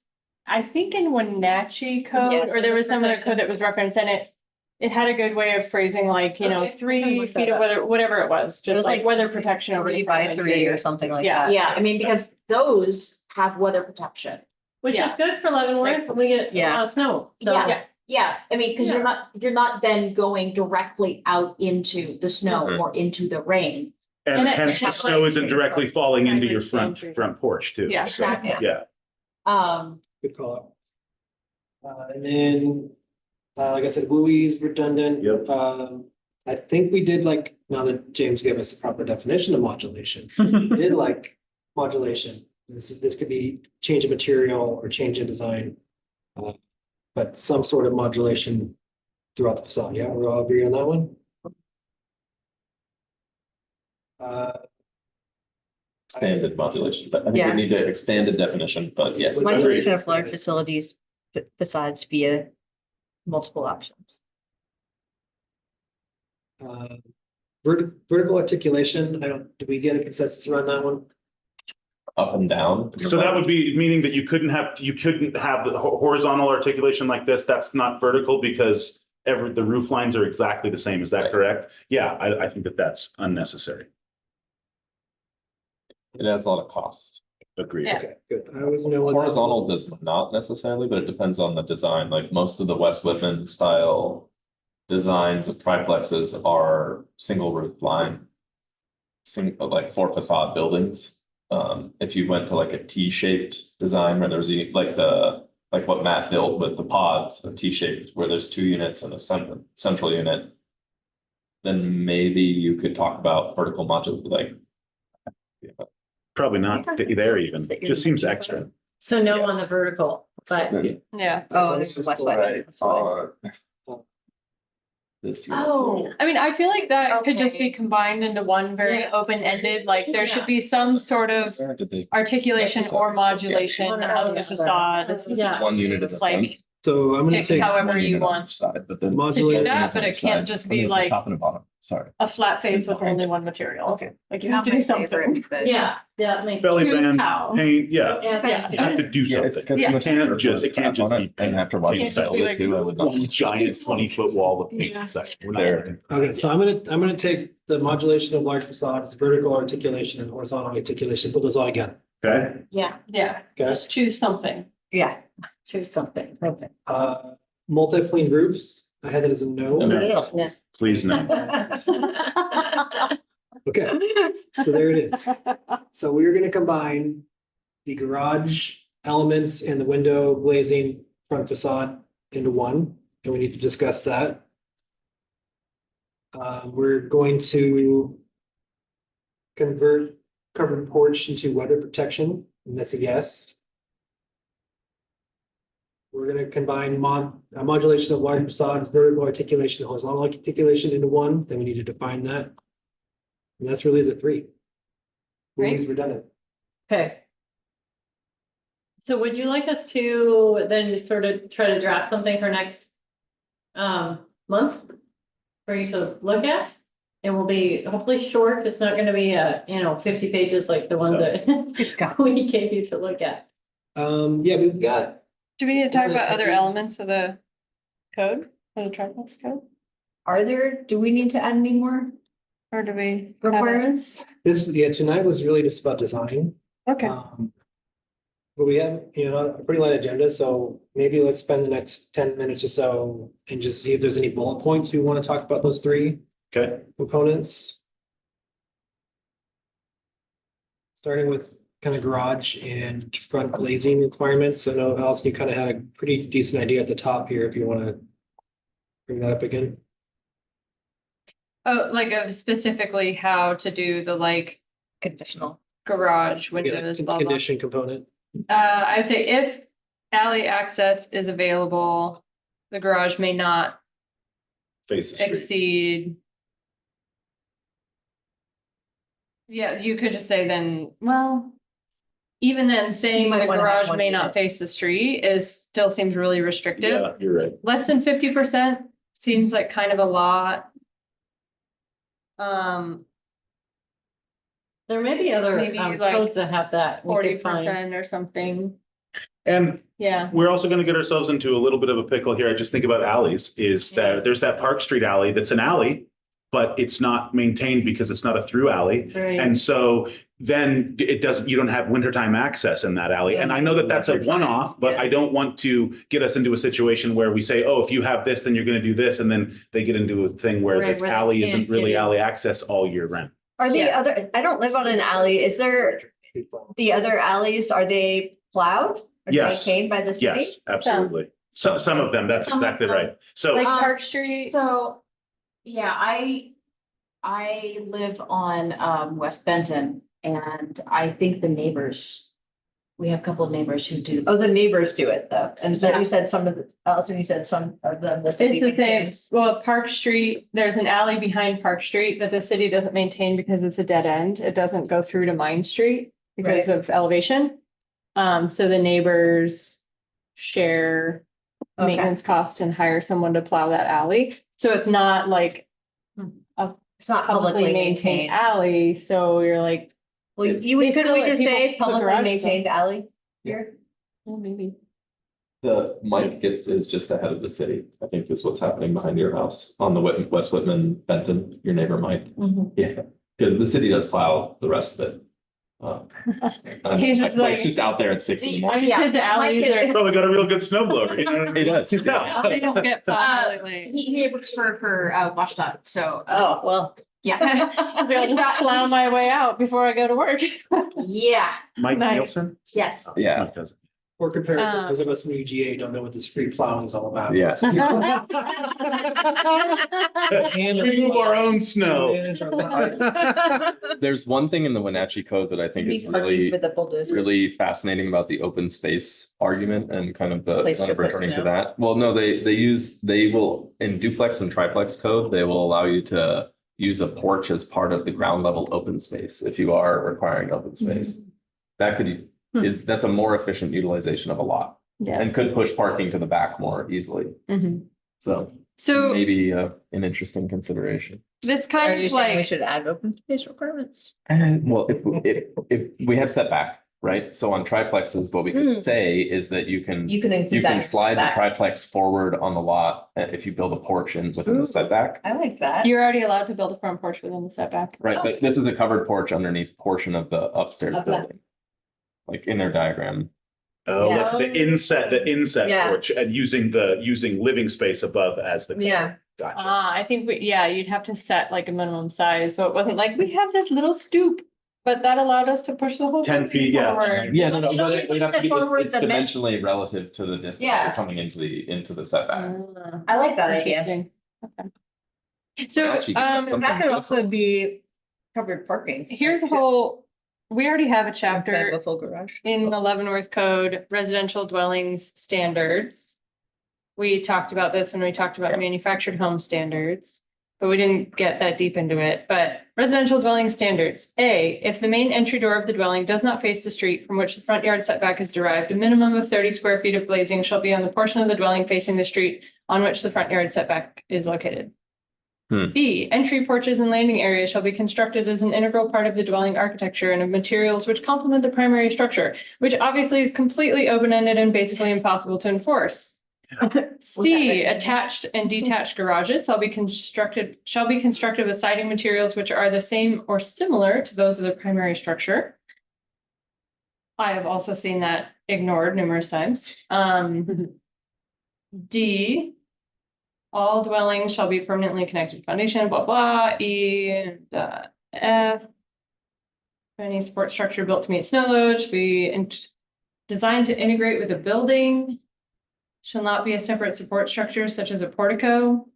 I think in Wenatchee code, Yes, or there was some other protection. code that was referenced, and it had a good way of phrasing, like, Okay, 3 I can look feet that of weather, whatever it was, It just was like like weather protection over the 3 by 3 or something like that. Yeah, I mean, because those have weather protection. Which is Yeah. good for Leavenworth when we get a Yeah. lot of snow. So Yeah. Yeah, I mean, because you're not then going directly out into the snow Mhm. or into the rain. And And it- hence the it's snow like- isn't directly falling into your Hybrid front entry. porch too. Yeah. So, Exactly. yeah. Um, Good call out. And then, like I said, WUI is redundant. Yep. I think we did now that James gave us the proper definition of modulation, we did modulation. This could be change of material or change in design. But some sort of modulation throughout the facade. Yeah, we all agree on that one? Expanded modulation, but I think Yeah. we need to expand the definition, but yes. Modulation of large facilities facades via multiple options. Vertical articulation, do we get a consensus around that one? Up and down. So that would be meaning that you couldn't have the horizontal articulation like this. That's not vertical because the roof lines are exactly the same. Is that Right. correct? Yeah, I think that that's unnecessary. It adds a lot of cost. Agreed. Yeah. Okay, good. I always know what that Horizontal was. does not necessarily, but it depends on the design. Like most of the West Whitman style designs of triplexes are single roof line. Like for facade buildings. If you went to like a T-shaped design where there's like what Matt built with the pods, a T-shaped where there's 2 units and a central unit. Then maybe you could talk about vertical modular, like. Probably not there even. Just seems extra. So no on the vertical, but Yeah. Oh, this is West White. This unit. Oh, I mean, I feel like that could just be Okay. combined into one very Yes. open-ended, like there should Yeah. be some sort of Where did they- articulation or modulation of the facade. This is Yeah. one unit at the front. Like, So I'm gonna pick take however One you unit on want each side, but then. Modular- that, but it can't just be like Top and bottom, sorry. a flat face with only one material. Okay. Like you have to do something. yeah, that makes. Belly Choose band, how. paint, yeah. Yeah. You have to do Yeah, it's something. got Yeah. too much Can't surface just- it can't just on it, be- And after watching Can't just it be like, too, I would not. One giant 20-foot wall of Yeah. paint section. There. Okay, so I'm gonna take the modulation of large facades, vertical articulation and horizontal articulation, put those all together. Okay, yeah, Yeah, Okay. just choose something. Yeah. choose something. Okay. Multi-plane roofs, I had that as a no. No. Please no. Okay, so there it is. So we're gonna combine the garage elements and the window glazing front facade into one, and we need to discuss that. We're going to convert covered porch into weather protection, and that's a yes. We're gonna combine modulation of large facades, vertical articulation, and horizontal articulation into one, then we need to define that. And that's really the three. Great. We're done. Okay. So would you like us to then just sort of try to draft something for next month? For you to look at? It will be hopefully short. It's not gonna be 50 pages like the ones that we gave you to look at. Yeah, we've got, Do we need to talk about other elements of the code, of the triplex code? Do we need to add any more Or do we? have it? requirements? tonight was really just about design. Okay, But we have, a pretty light agenda, so maybe let's spend the next 10 minutes or so and just see if there's any bullet points we want to talk about those three Okay, components. Starting with kind of garage and front glazing requirements. So no, Allison, you kind of had a pretty decent idea at the top here if you want to bring that up again. oh, like of specifically how to do the like Conditional. garage Yeah, windows, blah, blah. condition component. I'd say if alley access is available, the garage may not face the street. exceed. Yeah, you could just say then, well, even then saying might the wanna have garage one may not unit. face the street still seems really restrictive. Yeah, you're right. Less than 50% seems like kind of a lot. There may be other Maybe like codes that have that. we could find. 40% or something, And yeah. we're also gonna get ourselves into a little bit of a pickle here. I just think about alleys, is that there's that Park Street alley that's an alley, but it's not maintained because it's not a through alley. Right. And so then you don't have wintertime access in that alley. And I know that that's a Wintertime, one-off, but yeah. I don't want to get us into a situation where we say, oh, if you have this, then you're gonna do this. And then they get into a thing where Right, the where they alley can't isn't really get in. alley access all year round. Are the Yeah. other, I don't live on an alley. Is there, the other alleys, are they plowed? Are they Yes. maintained by the city? Yes, absolutely. Some of them, that's Some of exactly them. right. So. Like Park Street, So, yeah, I live on West Benton and I think the neighbors We have a couple of neighbors who do. Oh, the neighbors do it though. And then Yeah. you said some of the, Allison, you said some of them, the It's city the same, maintains. well, Park Street, there's an alley behind Park Street that the city doesn't maintain because it's a dead end. It doesn't go through to Mine Street because of elevation. So the neighbors share Okay. maintenance cost and hire someone to plow that alley. So it's not like a It's not publicly maintained maintained. alley, so you're like, Well, you would, They could still we let just say people put publicly garages maintained alley here? well, maybe. The Mike gift is just ahead of the city, I think is what's happening behind your house on the West Whitman, Benton, your neighbor Mike. Yeah, because the city does plow the rest of it. He's just Mike's like- just out there at 6 in the morning. Because the alleys are. Probably got a real good snow blower. You know what I mean? He does. Yeah. They just get plowed really late. He works for WashDOT, so. Oh, well, Yeah. I'll just plow my way out before I go to work. Yeah, Mike Nice. Nielsen? yes. Yeah. My cousin. For comparison, those of us in the UGA don't know what this free plowing is all about. Yeah. We move our own snow. Manage our lives. There's one thing in the Wenatchee code that I think is be parking really, with a bulldozer. really fascinating about the open space argument and kind of the, Place kind to of put returning to snow. that. Well, no, they will, in duplex and triplex code, they will allow you to use a porch as part of the ground level open space if you are requiring open space. That could, that's a more efficient utilization of a lot Yeah. and could push parking to the back more easily. So So maybe an interesting consideration. this Are kind you of saying we like, should add open space requirements? Well, if we have setback, right? So on triplexes, what we could say is that you can You can include you that. can in slide the setback. triplex forward on the lot if you build a porch in within Ooh. the setback. I like that. you're already allowed to build a front porch within the setback. Right, but this is a covered porch underneath portion of the upstairs Of that. building. Like in their diagram. Oh, Yeah. like the inset Yeah. porch and using living space above as the. Yeah. Gotcha. I think you'd have to set like a minimum size, so it wasn't like, we have this little stoop. But that allowed us to push the whole. 10 feet, yeah. forward. Yeah, no, You know, you we'd have to put be, forward it's the min- dimensionally relative to the distance Yeah. you're coming into the setback. I like that idea. Interesting. Okay. So, Actually, that's something That could also be covered parking. here's a whole, we already have a Instead of chapter a full garage. in the Leavenworth Code, residential dwellings standards. We talked about this when we talked about manufactured home standards, but we didn't get that deep into it. But residential dwelling standards, A, if the main entry door of the dwelling does not face the street from which the front yard setback is derived, a minimum of 30 square feet of glazing shall be on the portion of the dwelling facing the street on which the front yard setback is located. B, entry porches and landing areas shall be constructed as an integral part of the dwelling architecture and of materials which complement the primary structure, which obviously is completely open-ended and basically impossible to enforce. C, attached and detached garages shall be constructed with siding materials which are the same or similar to those of the primary structure. I have also seen that ignored numerous times. D, all dwellings shall be permanently connected to foundation, blah, blah. E, and F. Any support structure built to meet snow load should be designed to integrate with a building. Shall not be a separate support structure such as a portico.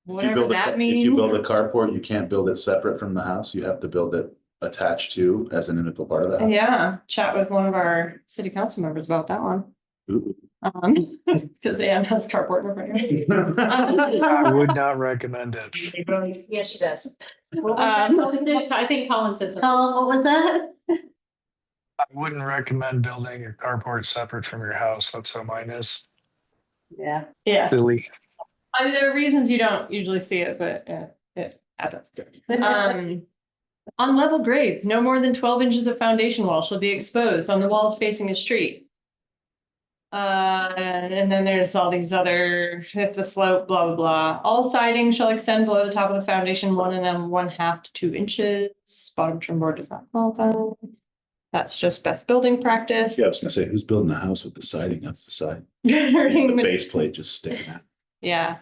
Whatever that If means. you build a carport, you can't build it separate from the house. You have to build it attached to as an integral part of the house. Yeah, chat with one of our city council members about that one. Ooh. Because Anne has carport in her front I would not recommend it. Yes, she does. I think Colin said something. What was that? I wouldn't recommend building your carport separate from your house. That's how mine is. Yeah. Yeah. Silly. I mean, there are reasons you don't usually see it, but it happens. On level grades, no more than 12 inches of foundation wall shall be exposed on the walls facing the street. And then there's all these other, if the slope, blah, blah, blah. All siding shall extend below the top of the foundation 1.5 to 2 inches. Bottom trim board does not qualify. That's just best building practice. Yeah, I was gonna say, who's building a house with the siding up the side? Skirting The ma- base plate just sticks out. Yeah,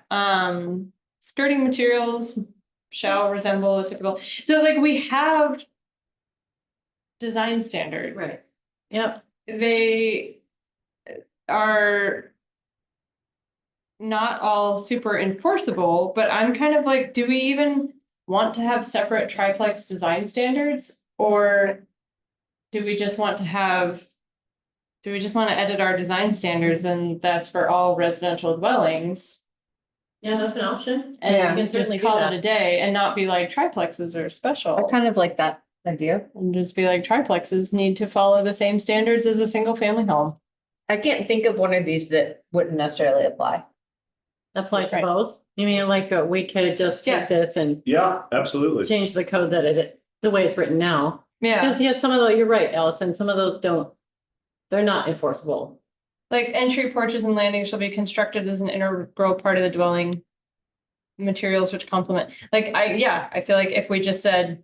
skirting materials shall resemble a typical, so like we have design standards. Right. Yep, they are not all super enforceable, but I'm kind of like, do we even want to have separate triplex design standards? Or do we just want to have? Do we just want to edit our design standards and that's for all residential dwellings? Yeah, that's an option. And Yeah. You can just certainly do call that. it a day and not be like triplexes are I special. kind of like that idea. And just be like triplexes need to follow the same standards as a single family home. I can't think of one of these that wouldn't necessarily apply. Apply to Right. both. You mean like we could just Yeah. take this and Yeah, absolutely. change the code that the way it's written now? Because yeah, some of those, you're right, Allison, some of those they're not enforceable. Like entry porches and landings shall be constructed as an integral part of the dwelling. Materials which complement, I feel like if we just said.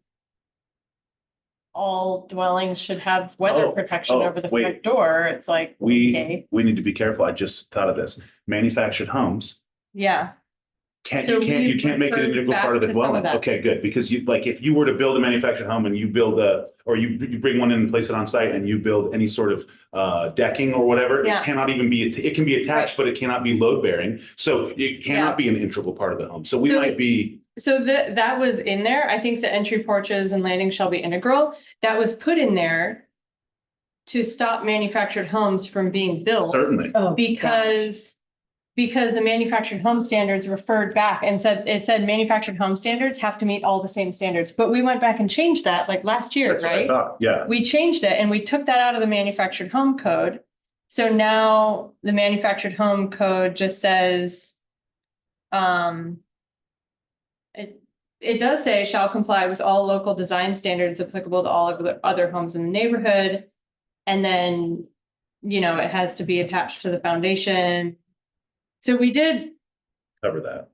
All dwellings should have weather Oh, protection oh, over the wait. front door, it's like, We okay, need to be careful. I just thought of this. Manufactured homes. yeah. Can't, So you we can't make it an referred integral part of the back to some of dwelling. that. Okay, good, because you, like, if you were to build a manufactured home and you build or you bring one in and place it on site and you build any sort of decking or whatever, Yeah. it cannot even be, it can be attached, but it cannot be load bearing. So it Yeah. cannot be an integral part of the home. So we So- might be, So that was in there, I think the entry porches and landings shall be integral, that was put in there. To stop manufactured homes from being built. certainly. Oh. Because the manufactured home standards referred back and said manufactured home standards have to meet all the same standards, but we went back and changed that like last year, That's what I right? thought. Yeah, We changed it and we took that out of the manufactured home code. So now the manufactured home code just says. It does say shall comply with all local design standards applicable to all of the other homes in the neighborhood. And then, it has to be attached to the foundation. So we did cover that.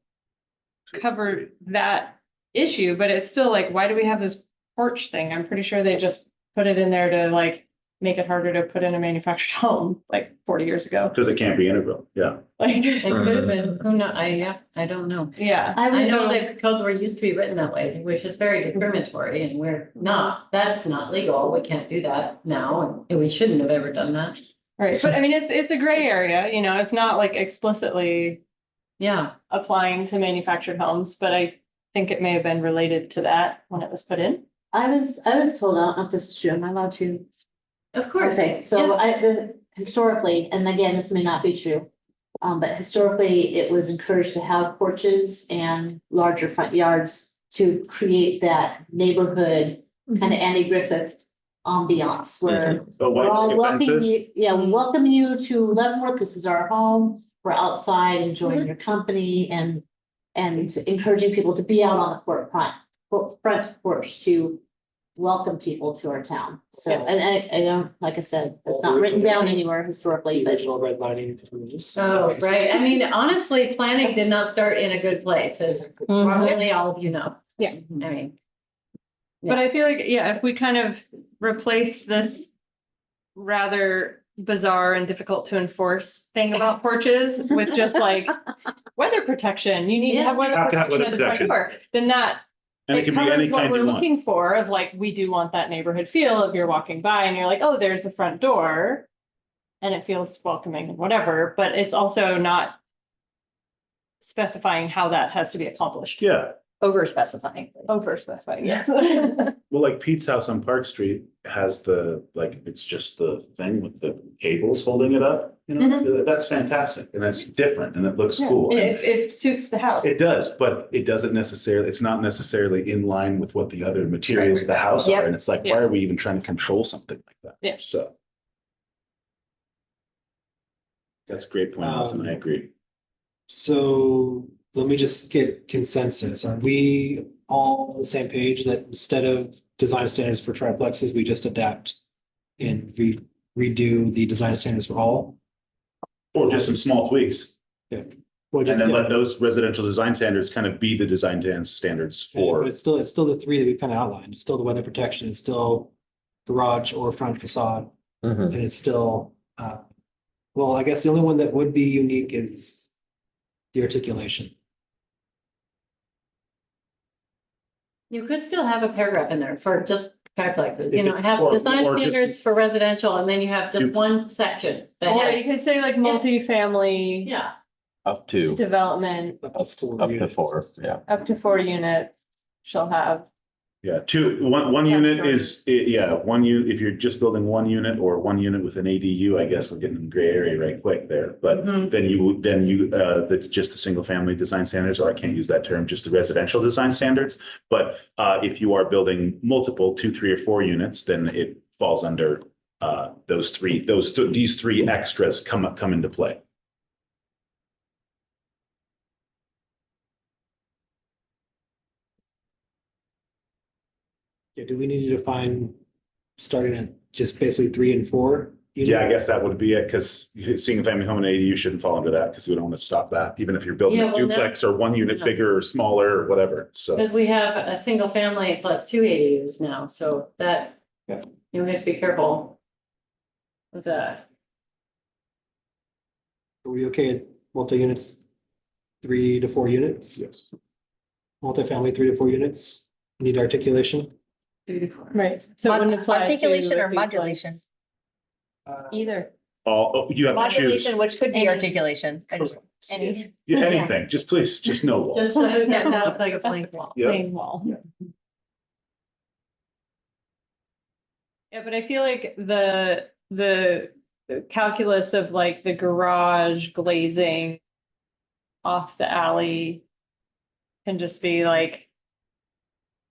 cover that issue, but it's still like, why do we have this porch thing? I'm pretty sure they just put it in there to like make it harder to put in a manufactured home like 40 years ago. Because it can't be integral. Yeah. Like, It could have been, who know, I don't know. yeah. I know So- that codes were used to be written that way, which is very discriminatory and we're not, that's not legal. We can't do that now and we shouldn't have ever done that. Right, but I mean, it's a gray area, it's not like explicitly Yeah. applying to manufactured homes, but I think it may have been related to that when it was put in. I was told, I don't know if this is true, am I allowed to? Of course. Okay, so historically, and again, this may not be true. But historically, it was encouraged to have porches and larger front yards to create that neighborhood kind of Andy Griffith ambiance where But we're all white welcoming fences, you, yeah, we welcome you to Leavenworth. This is our home. We're outside enjoying your company and encouraging people to be out on the front porch to welcome people to our town. So, Yeah. and I don't, like I said, it's not written down anywhere historically, but Original redlining. Oh, right. I mean, honestly, planning did not start in a good place, as probably all of you know. Yeah. I mean, But I feel like, if we kind of replace this rather bizarre and difficult to enforce thing about porches with just like weather protection, you need to have weather Have to have protection weather at the front protection. door, then that and it it can be any covers what kind we're you want. looking for of like, we do want that neighborhood feel if you're walking by and you're like, oh, there's the front door. And it feels welcoming and whatever, but it's also not specifying how that has to be accomplished. Yeah. Over specifying. Over specifying, yes. Well, like Pete's house on Park Street has it's just the thing with the cables holding it up, that's fantastic. And that's different and it looks cool. And And it suits the house. it does, but it's not necessarily in line with what the other materials of the house Yep. are. And it's like, why Yeah. are we even trying to control something like that? Yeah. So. That's a great point, Allison. I agree. So let me just get consensus. Are we all on the same page that instead of design standards for triplexes, we just adapt and redo the design standards for all? Or just some small tweaks. Well, And just, then yeah, let those residential design standards kind of be the design standards for. but it's still the three that we kind of outlined. It's still the weather protection, it's still garage or front facade, and it's still, well, I guess the only one that would be unique is the articulation. you could still have a paragraph in there for just triplexes, If it's- have or design just- standards for residential, and then you have You- just one section that Or you has, could say like multifamily yeah. Up to, development, Up to four up to units. 4, yeah. up to 4 units shall have Yeah, one Yeah, unit sorry. is, yeah, if you're just building one unit or one unit with an ADU, I guess we're getting in gray area right quick there. But Mm-hmm. just the single family design standards, or I can't use that term, just the residential design standards. But if you are building multiple, 2, 3, or 4 units, then it falls under these three extras come into play. Yeah, do we need to define starting at just basically 3 and 4? Yeah, I guess that would be it, because single family home and ADU shouldn't fall under that, because we don't want to stop that, even if you're building Yeah, a well, no. duplex or one unit Yeah. bigger or smaller or whatever, so. Because we have a single family plus 2 ADUs now, so that, Yeah. you know, we have to be careful with that. Are we okay at multi-units, 3 to 4 units? Yes. Multifamily, 3 to 4 units? Need articulation? Right, so it wouldn't apply to. Articulation or a duplex. modulation? Either. You have to choose. Modulation, which could be Any. articulation. I just, Correct. any. Yeah, anything, just please, just no wall. Just so it doesn't look like a blank wall. Yep. Plain wall. Yeah, but I feel like the calculus of like the garage glazing off the alley can just be like,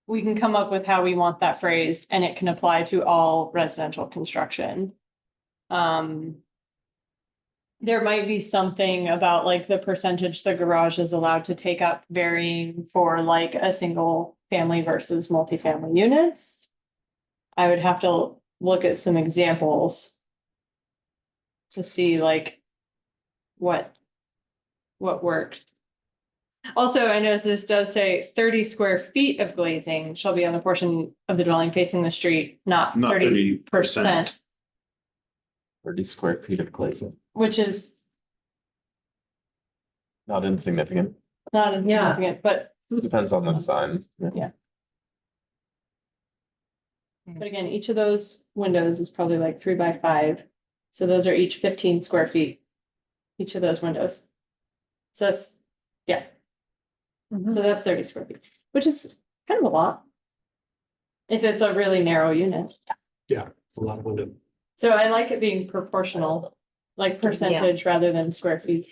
we can come up with how we want that phrase and it can apply to all residential construction. There might be something about like the percentage the garage is allowed to take up varying for like a single family versus multifamily units. I would have to look at some examples to see like what works. Also, I noticed this does say 30 square feet of glazing shall be on the portion of the dwelling facing the street, not 30%, 30 square feet of glazing, which is not insignificant. not insignificant, but Depends on the design. Yeah. But again, each of those windows is probably like 3 by 5. So those are each 15 square feet. Each of those windows. So that's, yeah. So that's 30 square feet, which is kind of a lot. If it's a really narrow unit. Yeah, it's a lot of window. So I like it being proportional, like percentage rather than square feet.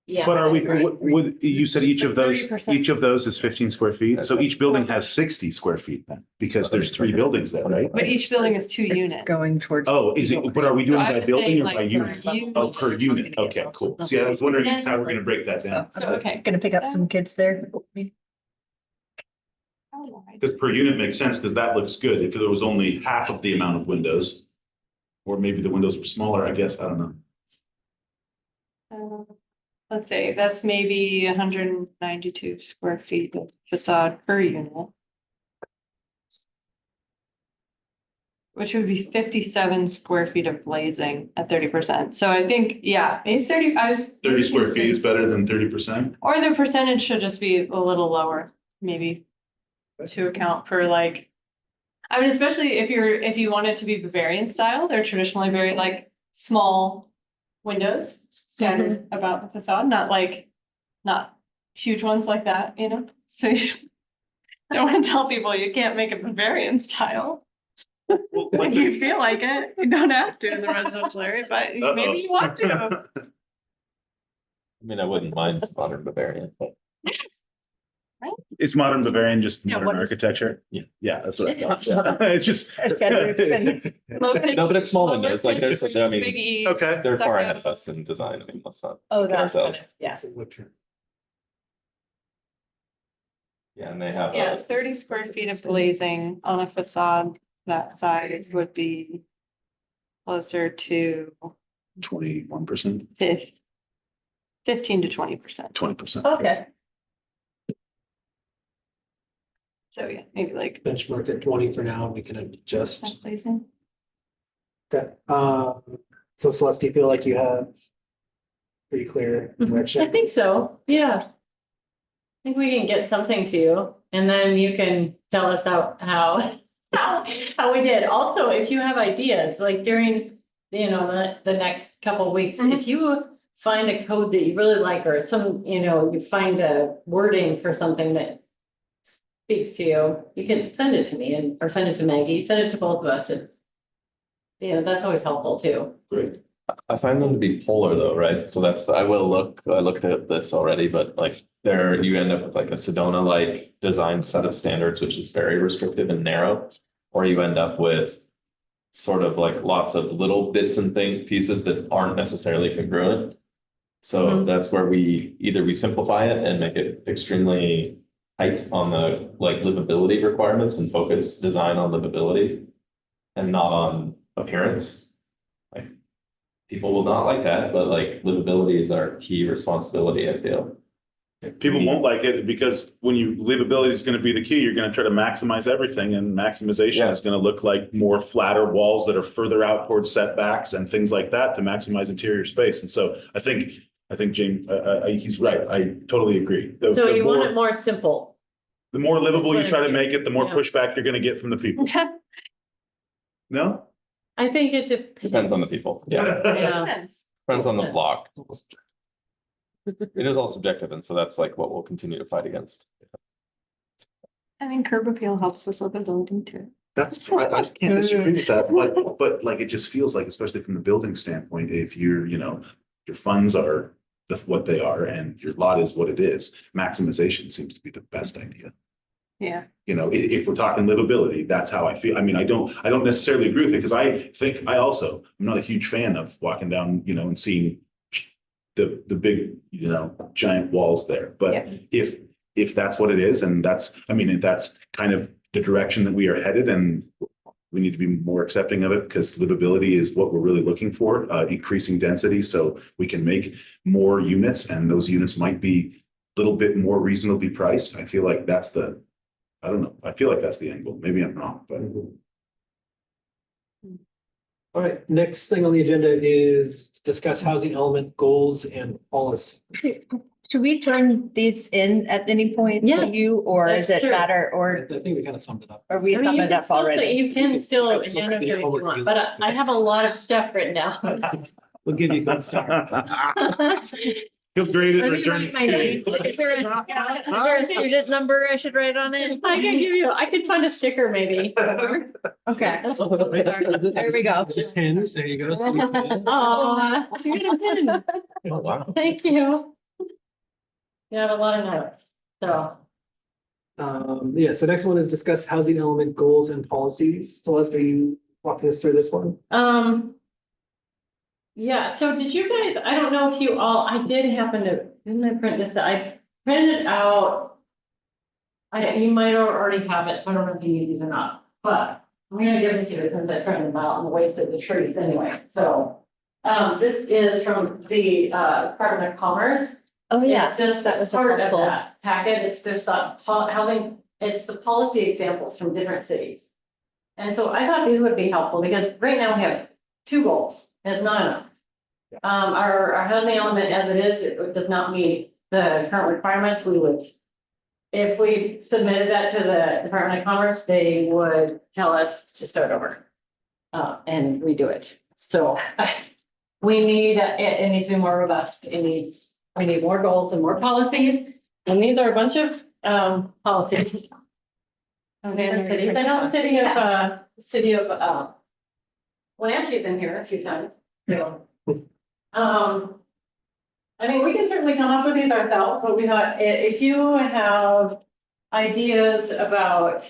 Yeah. But are we, right. you said each of those 30%. is 15 square feet, so each building has 60 square feet then, because there's 3 buildings there, right? But each building is 2 units. Going towards. Oh, is it, but are we doing So I by was building saying, or by like, unit? per unit. Oh, per unit, okay, cool. See, I was wondering how we're gonna break that down. So, okay. Gonna pick up some kids there. Because per unit makes sense, because that looks good, if there was only half of the amount of windows. Or maybe the windows were smaller, I guess, I don't know. Let's say that's maybe 192 square feet of facade per unit. Which would be 57 square feet of glazing at 30%. So I think, yeah, maybe 30, I was. 30 square feet is better than 30%? Or the percentage should just be a little lower, maybe. To account for like, I mean, especially if you want it to be Bavarian style, they're traditionally very like small windows scattered about the facade, not huge ones like that, you know? So you don't want to tell people you can't make a Bavarian style. Well, If you feel like it, you don't have to in the residential area, but maybe you want to. I mean, I wouldn't mind some modern Bavarian, but Is modern Bavarian just Yeah, modern what is- architecture? Yeah. Yeah, that's what I thought. It's just. no, but it's small windows, like there's, I mean, Big E. Okay. they're far ahead of us in design. I mean, let's not Oh, kid that's, ourselves. yeah. It's a wood trim. Yeah, and they have. Yeah, 30 square feet of glazing on a facade that size would be closer to 21%, 15 to 20%. 20%. Okay. So yeah, maybe like Benchmark at 20 for now, we can adjust. that glazing. Okay, so Celeste, do you feel like you have pretty clear I direction? think so, yeah. I think we can get something to you, and then you can tell us how we did. Also, if you have ideas, like during, you know, the next couple of weeks, if you find a code that you really like, or some, you know, you find a wording for something that speaks to you, you can send it to me and, or send it to Maggie, send it to both of us and. Yeah, that's always helpful too. Great. I find them to be polar though, right? So that's I looked at this already, but like there you end up with like a Sedona-like design set of standards, which is very restrictive and narrow. Or you end up with sort of like lots of little bits and pieces that aren't necessarily congruent. So that's where we simplify it and make it extremely tight on the like livability requirements and focus design on livability and not on appearance. Like people will not like that, but like livability is our key responsibility, I feel. People won't like it because when livability is going to be the key, you're going to try to maximize everything, and maximization is going to look like more flatter walls that are further out towards setbacks and things like that to maximize interior space. And so I think James, he's right. I totally agree. So you want it more simple. The more livable you That's try what to make it, the more yeah. pushback you're going to get from the people. No? I think it Depends on the people. Yeah, Yeah. depends on the block. It is all subjective, and so that's like what we'll continue to fight against. I mean, curb appeal helps with livability too. That's fine. I can't disagree with that, but like, it just feels like, especially from the building standpoint, if you're, your funds are what they are and your lot is what it is, maximization seems to be the best idea. Yeah. If we're talking livability, that's how I feel. I mean, I don't necessarily agree with it because I'm not a huge fan of walking down, and seeing the big, giant walls there. But if that's what it is, and if that's kind of the direction that we are headed, and we need to be more accepting of it because livability is what we're really looking for, increasing density so we can make more units, and those units might be a little bit more reasonably priced. I feel like that's I don't know. I feel like that's the angle. Maybe I'm wrong, but. All right, next thing on the agenda is to discuss housing element goals and policies. Should we turn these in at any point? Yes, Or that's does it true. matter, I or think we kind of summed it up. are we I mean, thumbing you it can up still already? you can still I'm still amend it if you homework want, you but like. I have a lot of stuff written down. We'll give you a good start. Feel great at Let me returning. write my name. Is there a student number I should write on it? I could find a sticker maybe. Okay. There we go. Pen, there you go. See your pen. Aw, you got a pen. Oh, wow. Thank you. You have a lot of notes, so. So next one is discuss housing element goals and policies. Celeste, are you walking us through this one? Yeah, so did you guys, I don't know if you all, I did happen to, didn't I print this? I printed out. You might already have it, so I don't know if you need these or not, but I'm gonna give them to you since I printed them out on the waist of the trees anyway, so. This is from the Department of Commerce. Oh, It's just that was part of helpful. that packet, it's just housing, it's the policy examples from different cities. And so I thought these would be helpful, because right now we have 2 goals, and it's not enough. Our housing element as it is, it does not meet the current requirements, we would. If we submitted that to the Department of Commerce, they would tell us to start over. And redo it, so we need, it needs to be more robust, we need more goals and more policies, and these are a bunch of policies. Of different cities, I know the city of Wenatchee's in here a few times, so. I mean, we can certainly come up with these ourselves, but we thought if you have ideas about,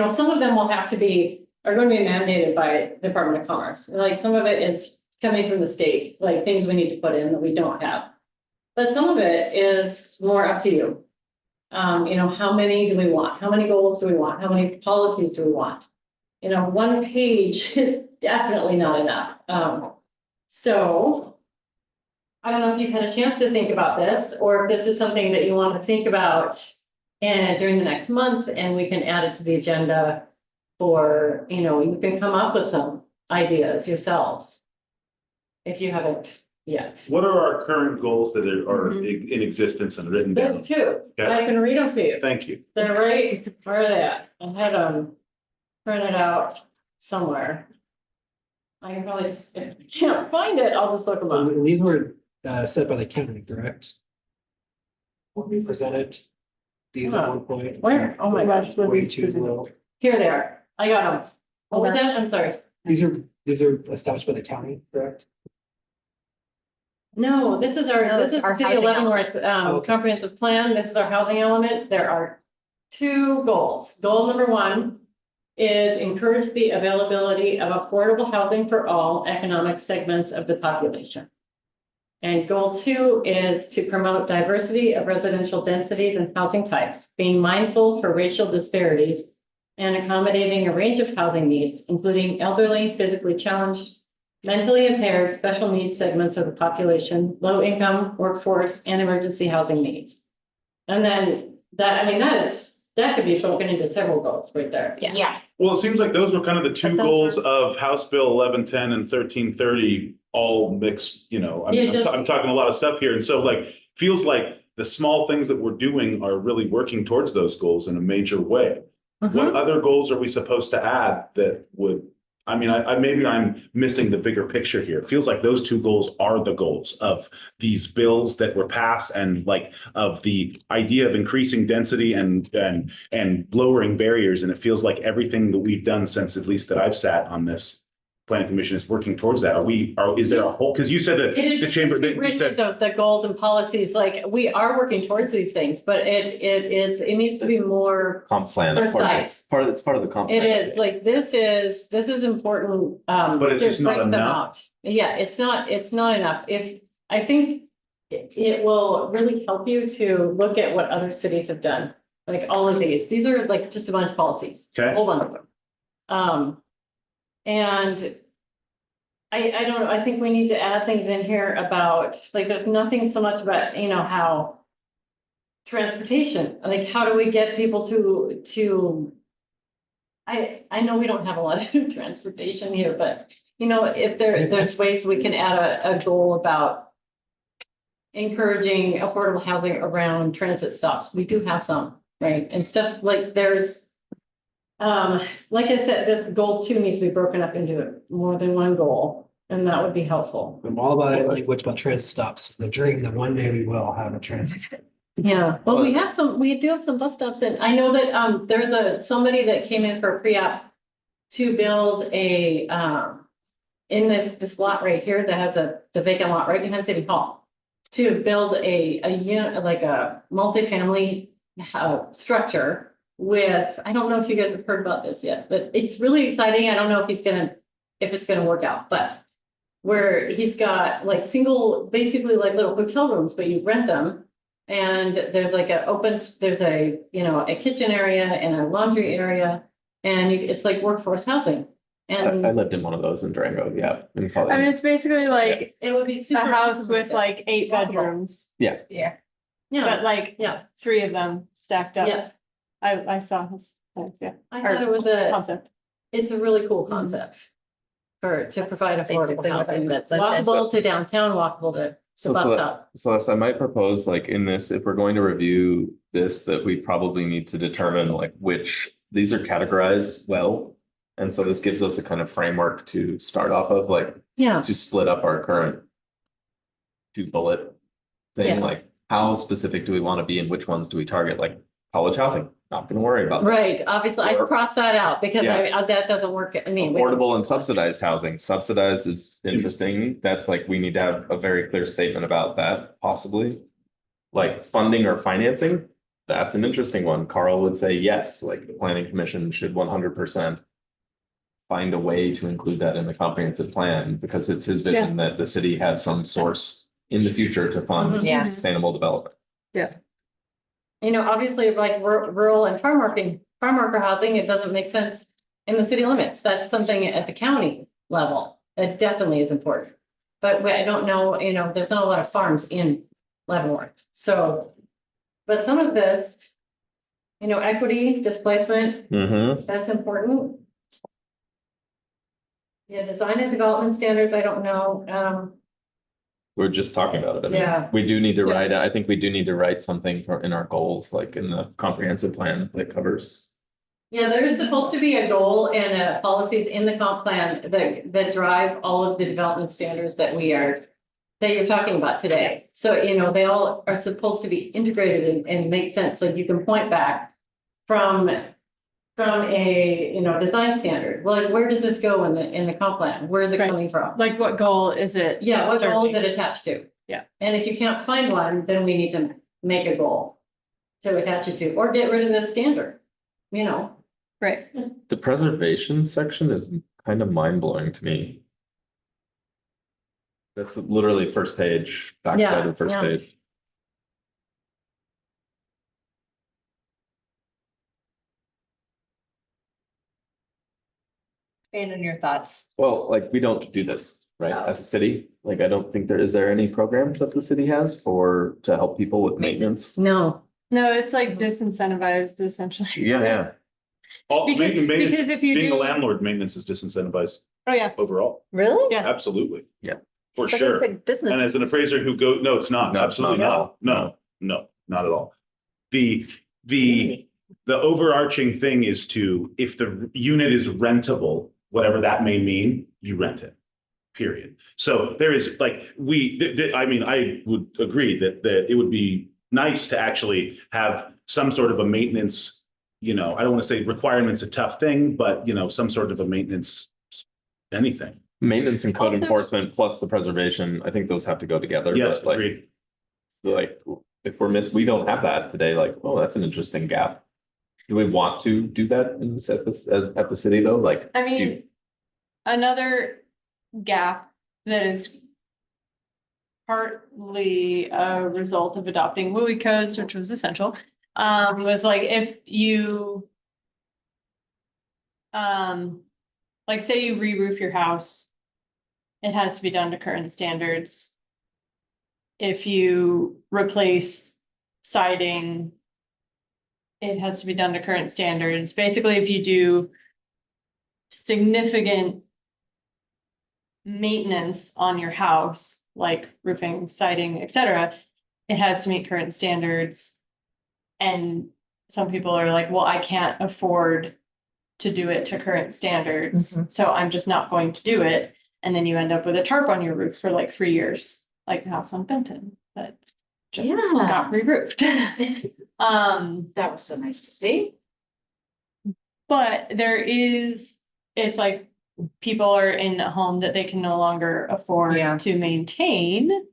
some of them will have to be, are going to be mandated by Department of Commerce. Like some of it is coming from the state, like things we need to put in that we don't have. But some of it is more up to you. How many do we want? How many goals do we want? How many policies do we want? 1 page is definitely not enough. So I don't know if you've had a chance to think about this, or if this is something that you want to think about during the next month, and we can add it to the agenda for, you can come up with some ideas yourselves. If you haven't yet. What are our current goals that are in existence and written down? There's 2. Okay. I can read them to you. Thank you. They're right, where are they at? I had them printed out somewhere. I can probably just, if I can't find it, I'll just look them up. And these were set by the county, correct? What we presented. these at one point. Where? Oh my gosh, were Way these too specific? low. Here they are. I got them. What was that? I'm sorry. These are established by the county, correct? No, this is our, No, this it's is our the city of housing Leavenworth, Okay. comprehensive plan. This is our housing element. There are two goals. Goal number one is encourage the availability of affordable housing for all economic segments of the population. And goal two is to promote diversity of residential densities and housing types, being mindful for racial disparities and accommodating a range of housing needs, including elderly, physically challenged, mentally impaired, special needs segments of the population, low income, workforce, and emergency housing needs. And then that, I mean, that could be broken into several goals right there. Yeah. Well, it seems like those were kind of the two But those goals are- of House Bill 1110 and 1330, all mixed, you know, I mean, Yeah, I'm talking a lot of stuff here. And so like, feels like the small things that we're doing are really working towards those goals in a major way. What other goals are we supposed to add that would, I mean, maybe I'm missing the bigger picture here. It feels like those two goals are the goals of these bills that were passed and like of the idea of increasing density and lowering barriers. And it feels like everything that we've done since at least that I've sat on this planning commission is working towards that. Is there a whole, because you said that It the is chamber, to be you written said, into the goals and policies, like we are working towards these things, but it needs to be more Comp plan. precise. It's part of the comp. It plan, I is, think. like, this is important, But it's to just not break them enough? out. Yeah, it's not enough. I think it will really help you to look at what other cities have done. Like all of these are like just a bunch of policies. Okay. Hold on. And I don't know, I think we need to add things in here about, like, there's nothing so much about, you know, how transportation, like, how do we get people to I know we don't have a lot of transportation here, but, you know, if there's ways we can add a goal about encouraging affordable housing around transit stops. We do have some, right? And stuff like there's, like I said, this goal two needs to be broken up into more than one goal, and that would be helpful. I'm all about it, language about transit stops. The dream that one day we will have a transit stop. Yeah, well, we do have some bus stops, and I know that, there's somebody that came in for a pre-app to build a, in this lot right here that has the vacant lot right behind City Hall, to build a unit, like a multifamily, structure with, I don't know if you guys have heard about this yet, but it's really exciting. I don't know if it's gonna work out, but where he's got like basically like little hotel rooms, but you rent them. And there's like there's a, you know, a kitchen area and a laundry area, and it's like workforce housing. I And lived in one of those in Durango, yeah. In I college. mean, it's basically like it would be a super. house with like 8 bedrooms, Yeah. Yeah. but like Yeah, 3 of them stacked up. yeah. I saw his, yeah. I thought it was a, Concept. it's a really cool concept to provide affordable basically what housing I that's looked at. walkable to downtown, walkable to the bus stop. Celeste, I might propose like in this, if we're going to review this, that we probably need to determine like which, these are categorized well. And so this gives us a kind of framework to start off of, like, Yeah, to split up our current 2-bullet thing, Yeah. like how specific do we want to be and which ones do we target? Like college housing, not gonna worry about that. right. Obviously, I Or- crossed that out because Yeah. that doesn't work. I mean, Affordable and subsidized housing. Subsidized is interesting. That's like, we need to have a very clear statement about that, possibly. Like funding or financing, that's an interesting one. Carl would say yes, like the planning commission should 100% find a way to include that in the comprehensive plan, because it's his vision that the city has some source in the future to fund Yeah. sustainable development. you know, obviously, like rural and farm worker housing, it doesn't make sense in the city limits. That's something at the county level. It definitely is important. But I don't know, you know, there's not a lot of farms in Leavenworth, so. But some of this, you know, equity, displacement, Mm-hmm. that's important. Yeah, design and development standards, I don't know, We're just talking about it. I mean, Yeah. we do need to write, I think we do need to write something in our goals, like in the comprehensive plan that covers. yeah, there is supposed to be a goal and policies in the comp plan that drive all of the development standards that we are that you're talking about today. So, you know, they all are supposed to be integrated and make sense. Like you can point back from a, you know, design standard. Well, like, where does this go in the comp plan? Where is it Right. coming from? Like what goal is it? Yeah, what goal is serving? it attached to? Yeah. And if you can't find one, then we need to make a goal to attach it to, or get rid of this standard, you know? Right. The preservation section is kind of mind blowing to me. That's literally first page, back Yeah, side of the first yeah. page. And in your thoughts. Well, like, we don't do this, right, No. as a city, like, I don't think is there any programs that the city has to help people with maintenance? No. No, it's like disincentivized essentially. Yeah. All Because- maintenance, because if you being a do- landlord, maintenance is disincentivized Oh, yeah. overall. Really? Yeah. Absolutely. Yeah. For But it's sure. like business. And as an appraiser who no, it's not, No, it's absolutely not at not. all. No, not at all. The overarching thing is if the unit is rentable, whatever that may mean, you rent it. Period. So there is like, I mean, I would agree that it would be nice to actually have some sort of a maintenance, I don't want to say requirement's a tough thing, but some sort of a maintenance, anything. Maintenance and code Also- enforcement plus the preservation, I think those have to go together. Yes, but, like, agreed. like, if we don't have that today, like, oh, that's an interesting gap. Do we want to do that at the city though? Like, I mean, another gap that is partly a result of adopting WUI codes, which was essential, was like if you like say you re-roof your house, it has to be done to current standards. If you replace siding, it has to be done to current standards. Basically, if you do significant maintenance on your house, like roofing, siding, etc., it has to meet current standards. And some people are like, well, I can't afford to do it to current standards, so I'm just not going to do it. And then you end up with a tarp on your roof for like 3 years, like the house on Benton that just got re-roofed. That was so nice to see. But it's like people are in a home that they can no longer afford Yeah. to maintain.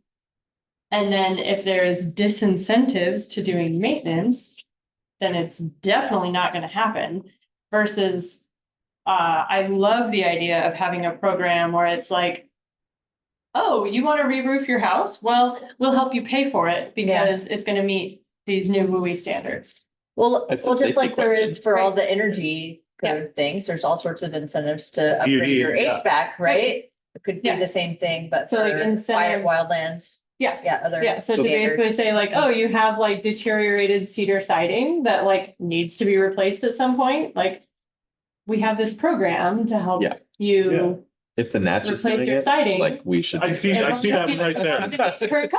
And then if there's disincentives to doing maintenance, then it's definitely not gonna happen. Versus, I love the idea of having a program where it's like, oh, you wanna re-roof your house? Well, we'll help you pay for it because it's gonna meet these new WUI standards. Well, It's a just safety like there is question. for all the energy code things, there's all sorts of incentives to upgrade PUD, your yeah. HVAC, right? It could be Yeah. the same thing, but So, for like, quiet incentive- wildlands. Yeah. Yeah, other. Yeah, so to basically standards. say like, oh, you have like deteriorated cedar siding that like needs to be replaced at some point, like. We have this program to help Yeah. you if the Natch is replace doing your it, siding. like, we should. I see that one right there.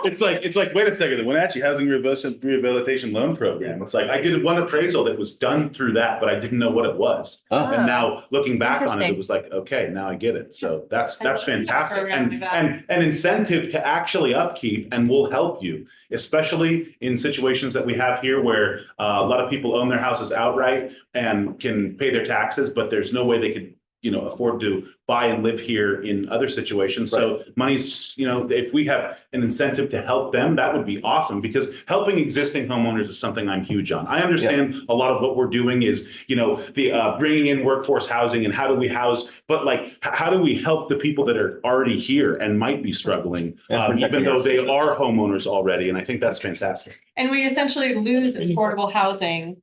It's like, wait a second, the Wenatchee Housing Rehabilitation Loan Program. It's like, I did one appraisal that was done through that, but I didn't know what it was. Oh. And now looking back on it, Interesting. it was like, okay, now I get it. So that's I love that fantastic. program And, like that. and an incentive to actually upkeep and will help you, especially in situations that we have here where a lot of people own their houses outright and can pay their taxes, but there's no way they could afford to buy and live here in other situations. So money's, if we have an incentive to help them, that would be awesome, because helping existing homeowners is something I'm huge on. I understand a lot of what we're doing is, the bringing in workforce housing and how do we house, but like, how do we help the people that are already here and might be struggling, And even protecting though our they citizens. are homeowners already. And I think that's fantastic. And we essentially lose affordable housing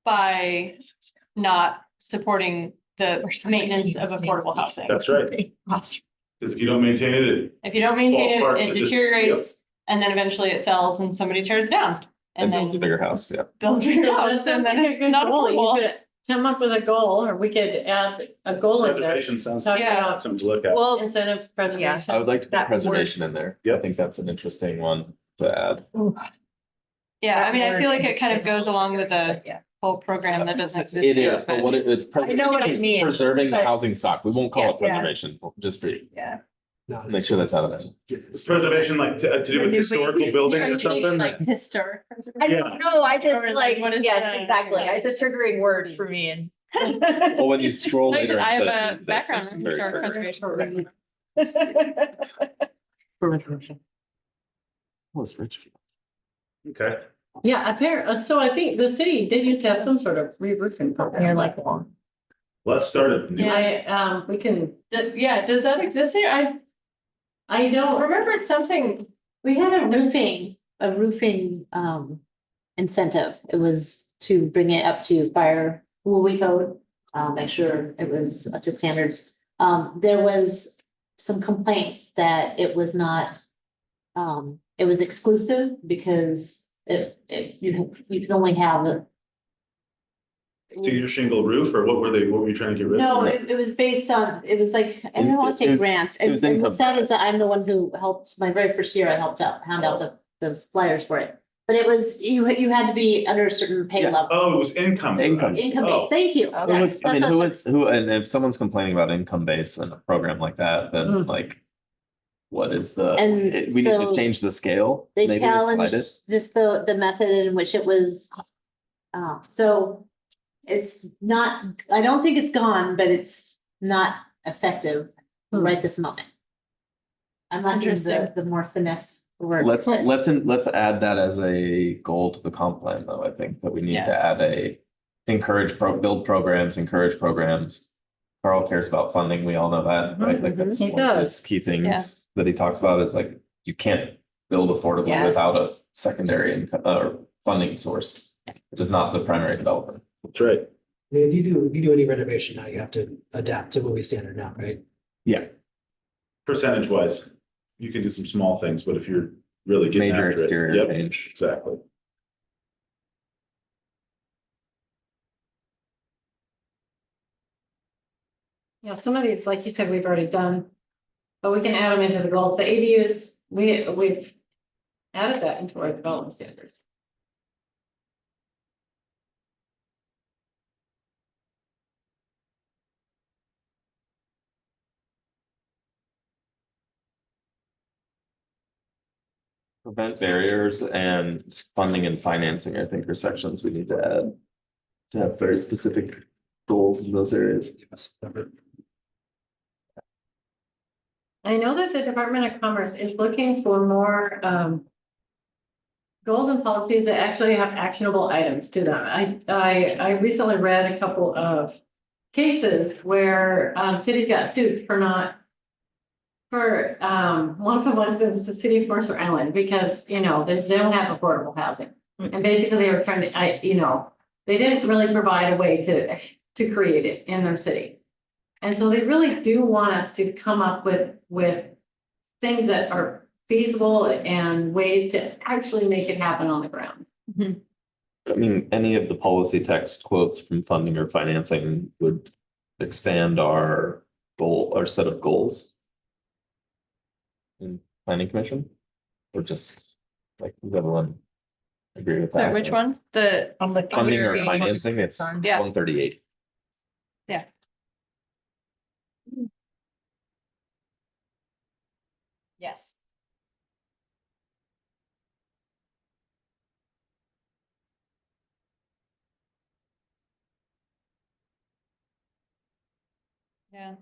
by not supporting the maintenance of affordable housing. That's right. Because if you don't maintain it, If you don't maintain Fall apart, it, it it just- deteriorates, and then eventually it sells and somebody tears it down. And then builds a bigger house, yeah. builds a bigger house, That's and then a it's good not goal. You affordable. could come up with a goal, or we could add a goal in there. preservation sounds Talk Yeah. about something to look at. Well, incentive preservation. I would like to put That preservation in there. I Yep. think that's an interesting one to add. Yeah, I mean, I feel like it kind of That goes word along with a but yeah. whole program that doesn't exist. It here, is, but but- it's. I know what it it's means, Preserving the but- housing stock. We won't call it Yeah. preservation, just for you. Yeah. No, Make sure that's out of there. Is preservation like to do with historical building or something? Like historic. I Yeah. don't know, I just Or like, what is yes, that? exactly. It's a triggering word for me and. Well, when you scroll later. I have into a this, background there's in very historic very- preservation. Well, it's Richfield. Okay. Yeah, apparently, so I think the city did used to have some sort of re-roofing program. Here, like long. Let's start it. I, we can, Yeah, does that exist here? I don't, remembered something. We had a roofing incentive. It was to bring it up to fire WUI code, make sure it was up to standards. There was some complaints that it was not, it was exclusive because you can only have a. Cedar shingle roof, or what were you trying to get rid of? No, it was based on, it was like, I don't want to It say was- grants, it and was and income what's sad is grant. that I'm the one who helped, my very first year, I helped out, hand out the flyers for it. But it was, you had to be under a certain pay Yeah. level, Oh, it was income. Income. income Oh. based, thank you. Who was, I mean, and if someone's complaining about income base in a program like that, then like. What is the, And we need to so change the scale, They maybe to slide challenged it. just the method in which it was, so it's not, I don't think it's gone, but it's not effective right this moment. I'm not doing Interesting. the more finesse word. Let's add that as a goal to the comp plan, though. I think that we need to add build programs, encourage programs. Carl cares about funding. We all know that, right? Like that's He one of does. his key things Yeah. that he talks about is like, you can't build affordably Yeah. without a secondary income funding source. It is not the primary developer. That's right. I mean, if you do any renovation now, you have to adapt to movie standard now, right? Yeah. Percentage wise, you can do some small things, but if you're really getting Major after it, exterior yep, change. exactly. you know, some of these, like you said, we've already done. But we can add them into the goals. The ADUs, we've added that into our development standards. Prevent barriers and funding and financing, I think, are sections we need to add. To have very specific goals in those areas. I know that the Department of Commerce is looking for more goals and policies that actually have actionable items to them. I recently read a couple of cases where cities got sued for not one of them was the city of Mercer Island because, you know, they don't have affordable housing. And basically they were trying to, they didn't really provide a way to create it in their city. And so they really do want us to come up with things that are feasible and ways to actually make it happen on the ground. I mean, any of the policy text quotes from funding or financing would expand our set of goals. In planning commission, or just like, does everyone agree with So that? which one? The, Funding or financing, it's Yeah. 138. Yes. yeah,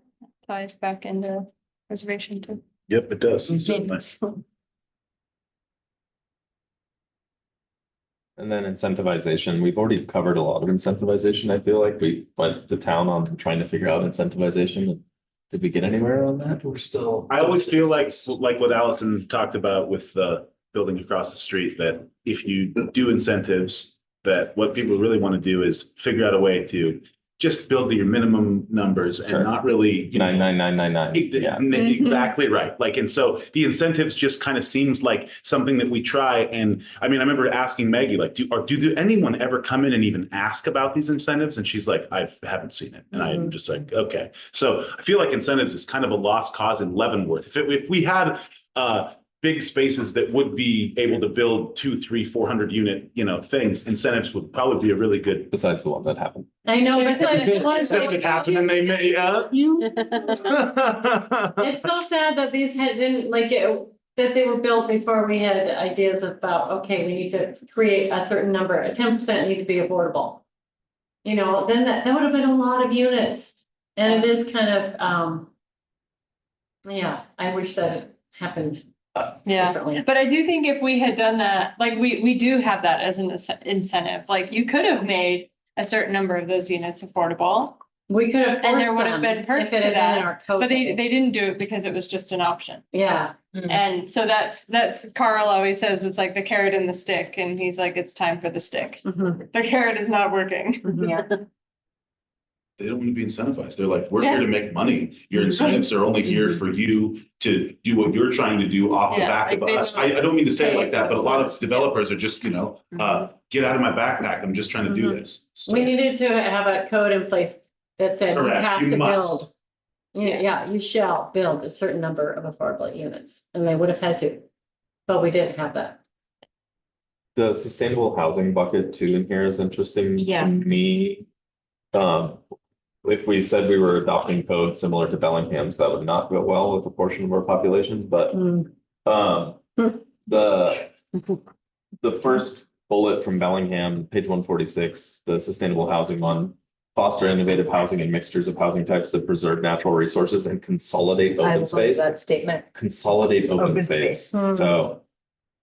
ties back into preservation too. Yep, it does. Certainly. And then incentivization, we've already covered a lot of incentivization. I feel like we went to town on trying to figure out incentivization. Did we get anywhere on that? We're still. I always feel like what Allison talked about with the building across the street, that if you do incentives, that what people really want to do is figure out a way to just build to your minimum numbers and Sure. not really, you know. 99999. Yeah. Exactly right. Like, and so the incentives just kind of seems like something that we try. And I mean, I remember asking Maggie, like, do anyone ever come in and even ask about these incentives? And she's like, I haven't seen it. And I'm just like, okay. So I feel like incentives is kind of a lost cause in Leavenworth. If we had big spaces that would be able to build 200, 300, 400 unit, things, incentives would probably be a really good. Besides the one that happened. I know, but it's That would happen and they may, it's so sad that these didn't like it, that they were built before we had ideas about, okay, we need to create a certain number, 10% need to be affordable. Then that would have been a lot of units, and it is kind of, yeah, I wish that it happened Yeah, differently. but I do think if we had done that, like we do have that as an incentive, like you could have made a certain number of those units affordable. We could have And there forced would have them been perks if it to had been in that, our code. but they didn't do it because it was just an option. Yeah. And so that's Carl always says it's like the carrot and the stick, and he's like, it's time for the stick. Mhm. The carrot is not working. Yeah. They don't want to be incentivized. They're like, we're here to make money. Your incentives are only here for you to do what you're trying to do off the Yeah, back of like they us. don't I don't mean to say it like that, but a lot of themselves. developers are just, get out of my backpack. I'm just trying to do Mhm. this. So- We needed to have a code in place that said you Correct, have you to must. build. Yeah, you shall build a certain number of affordable units, and they would have had to, but we didn't have that. The sustainable housing bucket too in here is interesting Yeah. to me. If we said we were adopting code similar to Bellingham's, that would not go well with a portion of our population, but the first bullet from Bellingham, page 146, the sustainable housing one, foster innovative housing and mixtures of housing types that preserve natural resources and consolidate I open love space. that statement. Consolidate open Open space. space. So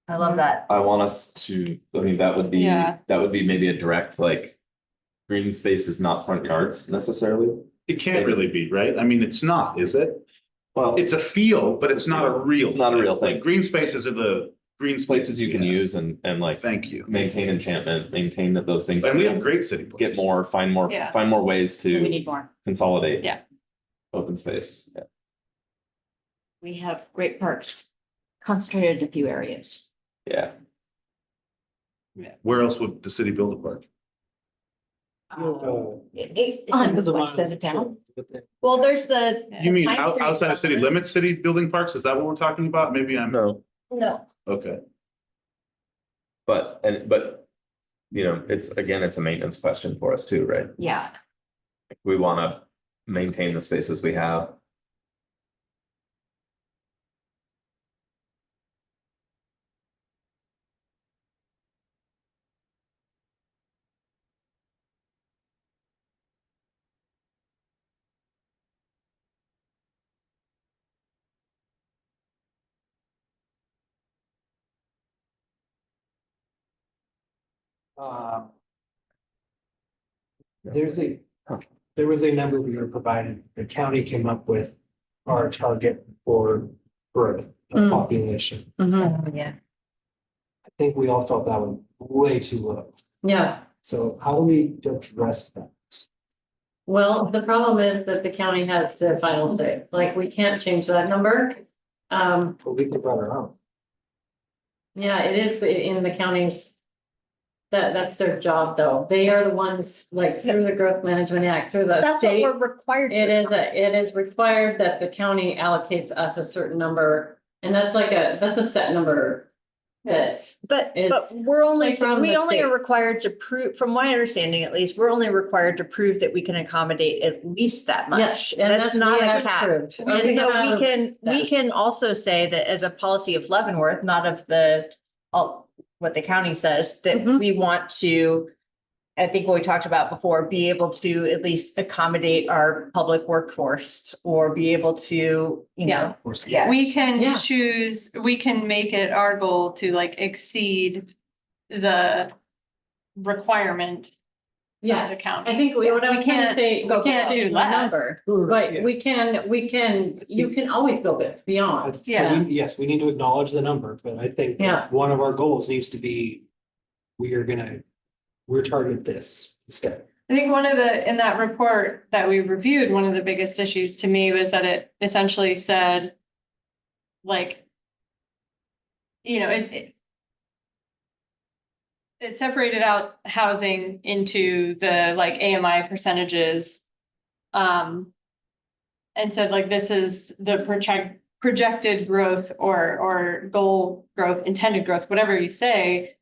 I love that. I want us to, that would be, Yeah. that would be maybe a direct, like, green space is not front yards necessarily. It can't really be, right? I mean, it's not, is it? Well, It's a feel, but it's not a real. It's not a real thing. Like, green spaces are the green places you can yeah. use and like Thank you. maintain enchantment, maintain that those things. And we have great city. plans. Get more, find more, Yeah. find more ways We to need more. consolidate. Yeah. Open space. Yeah. We have great parks concentrated in a few areas. Yeah. Where else would the city build a park? On the west end of town. Well, there's the. You mean Pine Tree outside of city Supplement. limits, city building parks? Is that what we're talking about? Maybe I'm, No, No, okay. but, it's, again, it's a maintenance question for us too, right? Yeah. We wanna maintain the spaces we have. There's there was a number we were provided, the county came up with our target for growth of population. yeah. I think we all felt that was way too low. Yeah, So how do we address that? well, the problem is that the county has the final say, like, we can't change that number. Well, we can run our own. Yeah, it is in the county's. That's their job, though. They are the ones, like, through the Growth Management Act, through the That's what state. we're required. It is required that the county allocates us a certain number, and that's a set number. But But is we're only, like from we the only state. are required to prove, from my understanding at least, we're only required to prove that we can accommodate at least that much. yes, and That's that's not we a have cap. proved. And so we that. can also say that as a policy of Leavenworth, not of what the county says, that Mhm. we want to, I think what we talked about before, be able to at least accommodate our public workforce or be able to, Yeah. yeah. We can Yeah. choose, we can make it our goal to like exceed the requirement of the Yes, county. I think what I We was trying to can't- say, we go can't below. do the Less. number, Right, but you can always go beyond. Yes, we need to acknowledge the number, but I think Yeah. one of our goals needs to be, we're targeting this instead. I think in that report that we reviewed, one of the biggest issues to me was that it essentially said, like, it separated out housing into the like AMI percentages. And said like, this is the projected growth or goal growth, intended growth, whatever you say,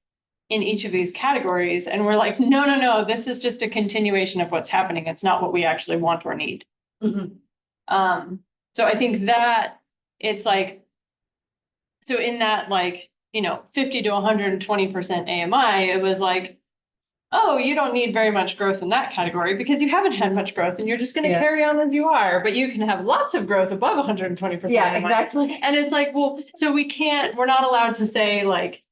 in each of these categories. And we're like, no, this is just a continuation of what's happening. It's not what we actually want or need. Mhm. So I think that it's like, so in that, like, 50 to 120% AMI, it was like, oh, you don't need very much growth in that category because you haven't had much growth and you're just going to Yeah. carry on as you are, but you can have lots of growth above 120%. Yeah, AMI. exactly. And it's like, well, so we're not allowed to say like,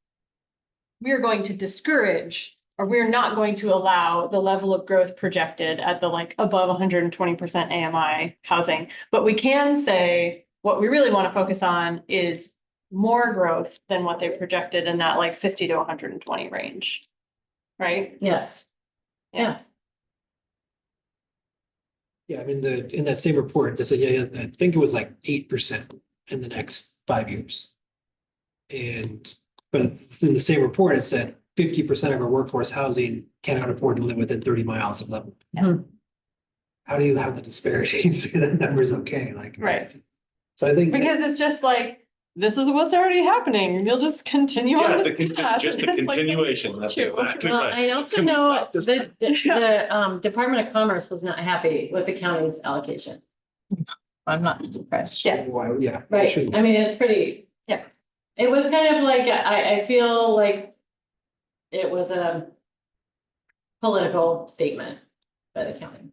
we're going to discourage, or we're not going to allow the level of growth projected at the like above 120% AMI housing. But we can say what we really want to focus on is more growth than what they projected in that like 50 to 120 range. Right? Yes. Yeah. Yeah, I mean, in that same report, they said, yeah, I think it was like 8% in the next 5 years. But in the same report, it said 50% of our workforce housing cannot afford to live within 30 miles of level. Mhm. How do you have the disparity? Say that number's okay, like. Right. So I think. Because it's just like, this is what's already happening. You'll just continue Yeah, on the this path. just the It's like, continuation, that's true. exactly Well, right. I also Can we know stop this? the Department of Commerce was not happy with the county's allocation. I'm not surprised. Yeah. Why, yeah. I Right, shouldn't- I mean, it's pretty, yeah. It was kind of like, I feel like it was a political statement by the county.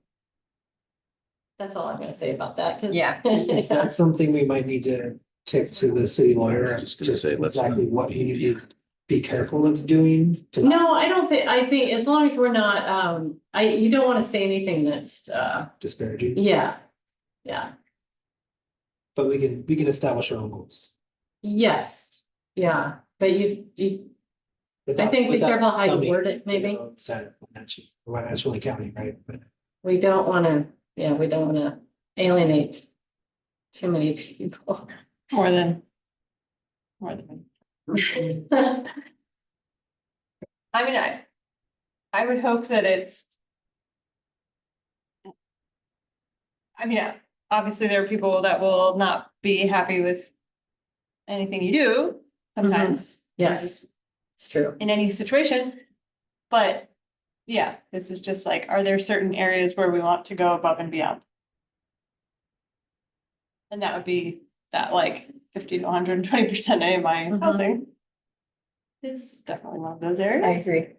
That's all I'm gonna say about that, cause. Yeah. Is that something we might need to take to the city lawyer? Just gonna say, let's exactly what you need to be careful of doing to. No, I don't think, I think as long as we're not, you don't wanna say anything that's, Disparaging, yeah. but we can establish our own goals. Yes, yeah, but you, I Without- think be without careful how you coming, word it, maybe. Outside of financially county, right? But We don't wanna, we don't wanna alienate too many people. More than. I mean, I would hope that it's. I mean, obviously there are people that will not be happy with anything you do sometimes. Yes, it's true. In any situation, but yeah, this is just like, are there certain areas where we want to go above and beyond? And that would be that like 50 to 120% AMI Mhm. housing. Is definitely one of those I areas. agree.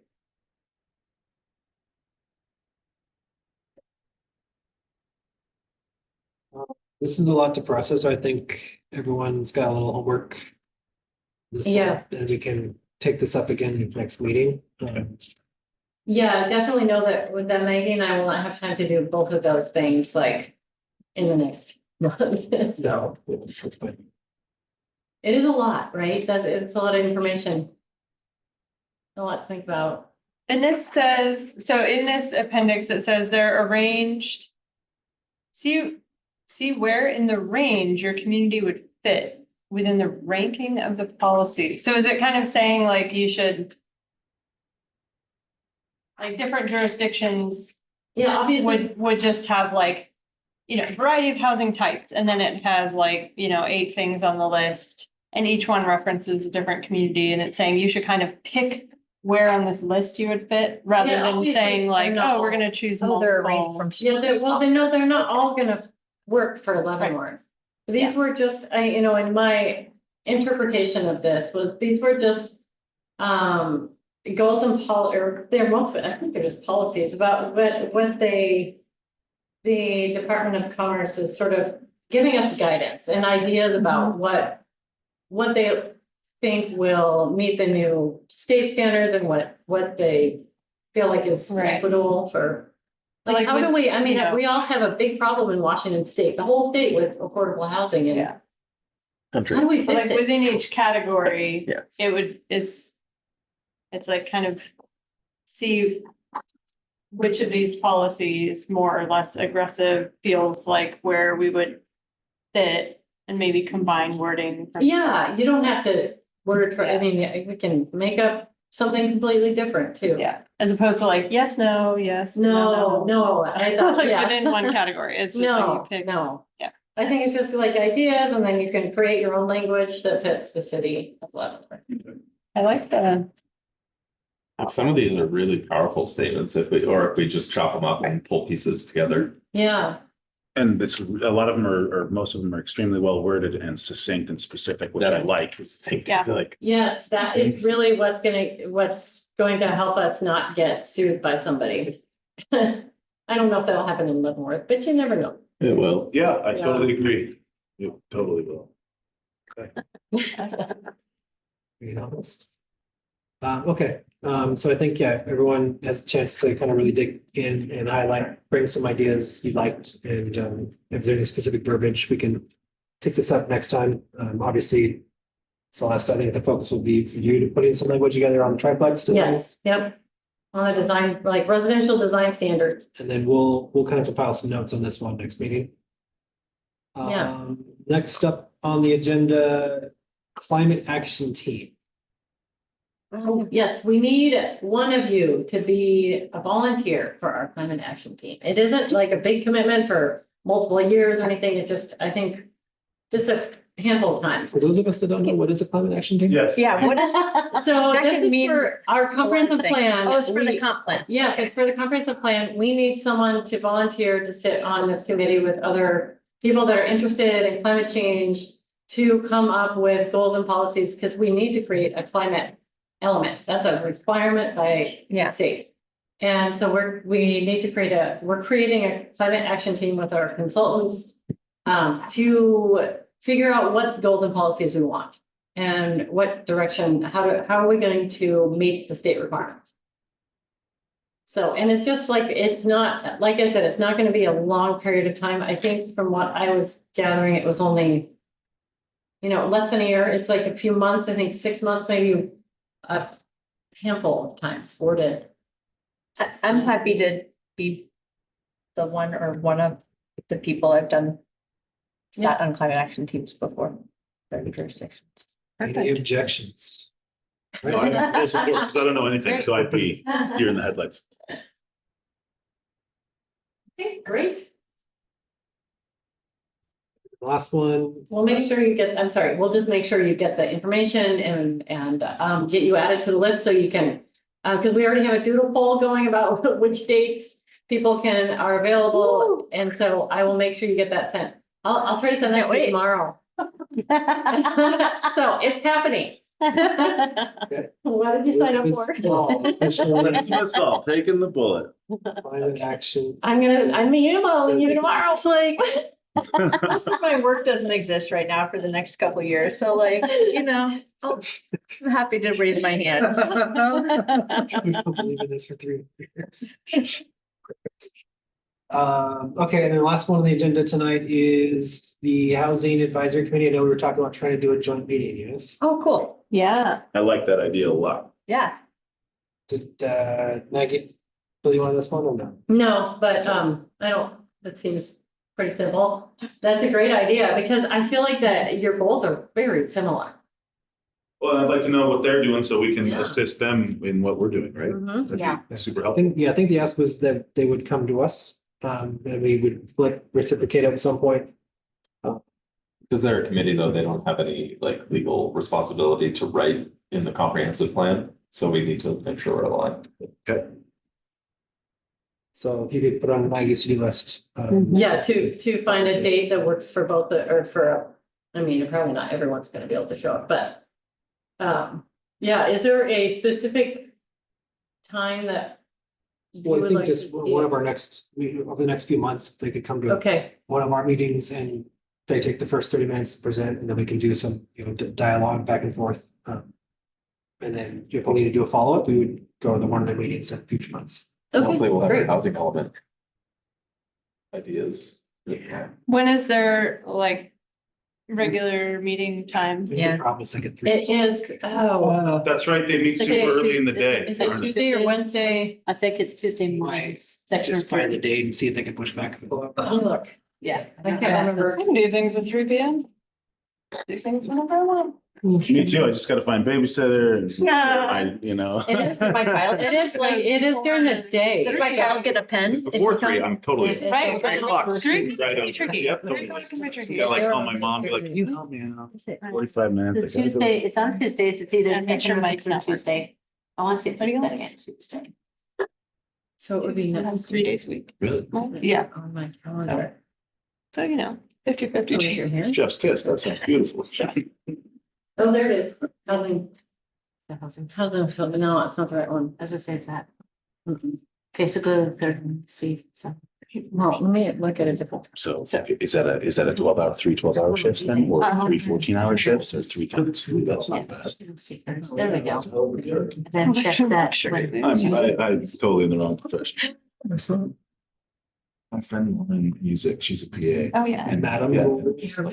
this is a lot to process. I think everyone's got a little homework. This Yeah. one, and we can take this up again in the next meeting. Yeah, definitely know that with that, Maggie and I will not have time to do both of those things like in the next month, so. That's fine. It is a lot, right? That it's a lot of information. A lot to think about. And this says, so in this appendix, it says they're arranged. See where in the range your community would fit within the ranking of the policy. So is it kind of saying like you should. Like different jurisdictions Yeah, obviously, would just have like, variety of housing types, and then it has like, 8 things on the list. And each one references a different community, and it's saying you should kind of pick where on this list you would fit, rather Yeah, than obviously, saying like, they're not oh, we're all- gonna choose Oh, they're arranged multiple. from. they're not all gonna work for Leavenworth. These were just, in my interpretation of this was, these were just, goals and or they're most of it, I think they're just policies about what the Department of Commerce is sort of giving us guidance and ideas about what they think will meet the new state standards and what they feel like is Right. equitable for. Like, Like how do with- we, I mean, you know- we all have a big problem in Washington State, the whole state with affordable housing and. Yeah. How do we But fix like it? within each category. Yeah. It's like kind of see. Which of these policies more or less aggressive feels like where we would fit, and maybe combine wording. from Yeah, you don't have to word it, I mean, we can make up something completely different too. Yeah, as opposed to like, yes, no, yes. No, I thought, Like yeah. within one category, it's just like you No, pick. no. Yeah. I think it's just like ideas and then you can create your own language that fits the city of Leavenworth. I like that. Some of these are really powerful statements if we just chop them up and pull pieces together. Yeah, And it's, a lot of them are, or most of them are extremely well worded and succinct and specific, which I like. Yeah. Like, yes, that is really what's going to help us not get sued by somebody. I don't know if that'll happen in Leavenworth, but you never know. it will. Yeah, I Yeah. totally agree. You totally will. Being honest. Okay, so I think, yeah, everyone has a chance to kind of really dig in and highlight, bring some ideas you liked. And if there's any specific verbiage, we can take this up next time. Obviously, Celeste, I think the focus will be for you to put in some language together on the triplex design. Yes, yep. On the design, like residential design standards. And then we'll kind of compile some notes on this one next meeting. Yeah. Next up on the agenda, climate action team. Oh, yes, we need one of you to be a volunteer for our climate action team. It isn't like a big commitment for multiple years or anything. It just, I think, just a handful of times. For those of us that don't know, what is a climate action team? Yes. Yeah, what is? So That this can is mean for our comprehensive plan. Oh, it's for the We- comp plan. Yes, it's for the comprehensive plan. We need someone to volunteer to sit on this committee with other people that are interested in climate change to come up with goals and policies, because we need to create a climate element. That's a requirement by state. And so we need to we're creating a climate action team with our consultants to figure out what goals and policies we want and what direction, how are we going to meet the state requirements? So, and it's just like, it's not, like I said, it's not going to be a long period of time. I think from what I was gathering, it was only, less than a year. It's like a few months, I think 6 months, maybe a handful of times, 4 to. I'm happy to be the one or one of the people I've done. Sat on climate action teams before, 30 jurisdictions. Any objections? No, I don't, because I don't know anything, so I'd be here in the headlights. Okay, great. Last one, We'll make sure you get, I'm sorry, we'll just make sure you get the information and get you added to the list so you can, because we already have a doodle poll going about which dates people are available. And so I will make sure you get that sent. I'll try to send that to you tomorrow. So it's happening. What did you sign up for? That's all, taking the bullet. climate action. I'm emailing you tomorrow. It's like, most of my work doesn't exist right now for the next couple of years, so like, I'm happy to raise my hands. We've been believing this for 3 years. Perfect. Okay, and then the last one on the agenda tonight is the Housing Advisory Committee. I know we were talking about trying to do a joint meeting, yes? Oh, cool. Yeah. I like that idea a lot. Yeah. Did Maggie, Billy want this one or no? No, but I don't, that seems pretty simple. That's a great idea because I feel like that your goals are very similar. Well, I'd like to know what they're doing so we can Yeah. assist them in what we're doing, right? Mhm. That'd be super I helpful. think the ask was that they would come to us, and we would reciprocate at some point. Because they're a committee, though, they don't have any like legal responsibility to write in the comprehensive plan. So we need to make sure we're aligned. Okay. So if you could put on Maggie's to-do list. Yeah, to find a date that works for both I mean, probably not everyone's gonna be able to show up, but. Yeah, is there a specific time that? you Well, I would think like to just see one it? of our over the next few months, if they could come to Okay, one of our meetings and they take the first 30 minutes to present, and then we can do some, dialogue back and forth. And then if we need to do a follow-up, we would go to one of the meetings in future months. Hopefully okay, we'll have great. housing element ideas. When is their regular meeting time? Yeah. Probably like at 3. It is, That's right, they meet super Okay, early in the day. is it Tuesday or Wednesday? I think it's Tuesday mornings. second or Just find the third. date and see if they can push back. Oh, look, Yeah. I can't remember. I can do things at 3 p.m. Do things whenever I want. Me too. I just gotta find babysitter and, you know. It is my child. It is during the day. Does my child get a pen? if he Before three, comes? I'm totally. Right, Right, locked. Drink Right can up. be tricky. Yep, Drink totally. can be tricky. Yeah, like call my mom, be like, can you help me out? 45 minutes. The Tuesday, it's on Tuesdays, it's either. And make sure Mike's not working. Tuesday. I want to see if What do you that want? again Tuesday. So it would be Sometimes next 3 days a week. Really? Yeah, on my calendar. so you know, 50-50. Raise your hand. Chef's kiss. That sounds beautiful. Oh, there it is. Housing, Housing. no, it's not the right one. I was just saying that. Mm-mm. Okay, so go to the third and see. So. Well, let me look at a different. So is that a 12-hour, 12-hour shifts then, or 3 14-hour shifts, or 3 times 2? That's not bad. There we go. Then check that. when- I'm totally in the wrong profession. My friend in music, she's a PA. Oh, yeah. And Madam. yeah. If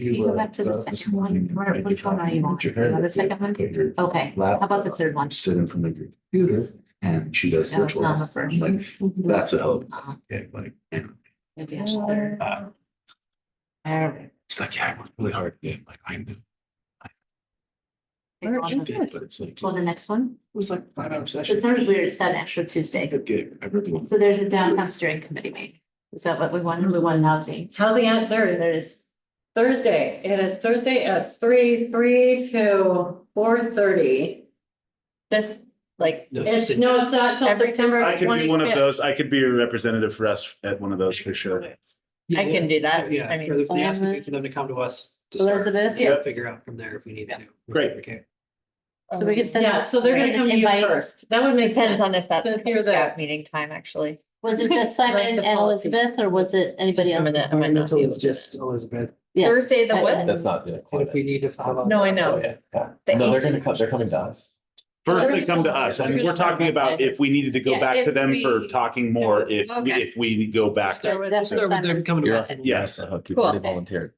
you go back to the second one, which one are you on? The second one? Okay, how about the third one? Sit in front of your computer and she does No, it's virtual. not the first. Like, that's a hell of Uh-huh. a, yeah, like, and Maybe I should. There. she's like, yeah, I worked really hard. Yeah, like I knew. we go. I did, but it's like, it Well, the next one, was like a 5-hour the session. third is weird, it's got an extra Tuesday. Good gig. I really want. So there's a downtown steering committee meeting. Is that what we wanted? We wanted housing. Housing, there There is it is. Thursday. It is Thursday at 3 to 4:30. This, like, It's not till Every September I could be one of 25th. those. I could be a representative for us at one of those for sure. I can do that. Yeah, I mean, or the ask would be for them to come to us. To start. Elizabeth? Yeah, figure out from there if we need to. Great. Okay. So we could send. Yeah, so they're gonna come to you Invite- first. That would make depends sense. on if that's Since you're scout the, meeting time, actually. Was it just Like Simon the and policy. Elizabeth, or was it anybody Just a else? minute, I might not be Environmental able is to. just Elizabeth. Yes. Thursday, the what? That's not, yeah. And if we need to have. No, I Oh, know. yeah, yeah. The No, they're 18th. gonna come, they're coming to us. First, they come to us, and we're talking about if we needed to go Yeah, back to if them for we- talking more, Okay. if we go back. Start with, That's start with them coming to You're us. up. Yes. I hope you Cool. already volunteered.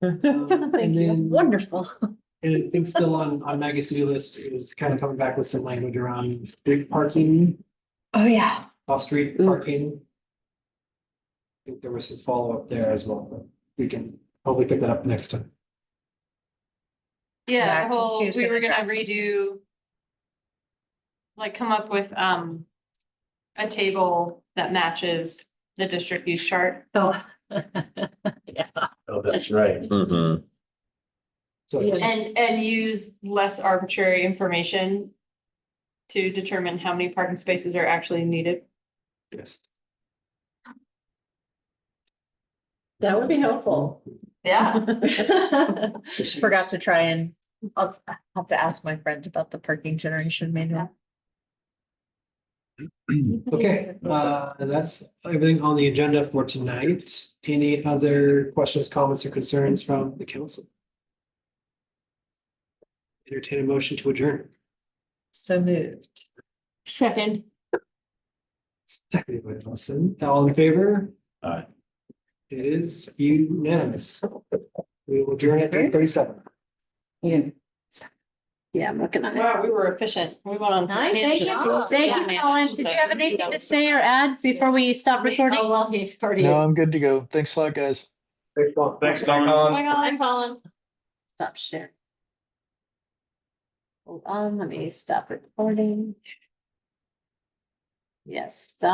And Thank you. then- Wonderful. And I think still on Maggie's to-do list is kind of coming back with some language around street parking, Oh, yeah. off-street parking. I think there was some follow-up there as well, but we can probably pick that up next time. Yeah, Yeah, the whole, she was we were gonna gonna draft something. redo. Like come up with a table that matches the district use chart. oh. Oh, that's right. Mm-hmm. So Yeah. And use less arbitrary information. To determine how many parking spaces are actually needed. yes. That would be helpful. Yeah. Forgot to try and, I'll have to ask my friend about the parking generation manual. Okay, that's everything on the agenda for tonight. Any other questions, comments, or concerns from the council? Entertain a motion to adjourn. So moved. Second. Seconded by Nelson. All in favor? Aye. It is unanimous. We will adjourn at 8:37. Yeah, I'm looking at it. Wow, we were efficient. We went on. some Nice, thank you, tangents. thank Yeah. you, Colin. Did you have anything to say or add before we stop recording? Oh, well, he already. No, I'm good to go. Thanks a lot, guys. Thanks, Colin. Hi, Colin. Stop share. Hold on, let me stop recording. Yes, stop.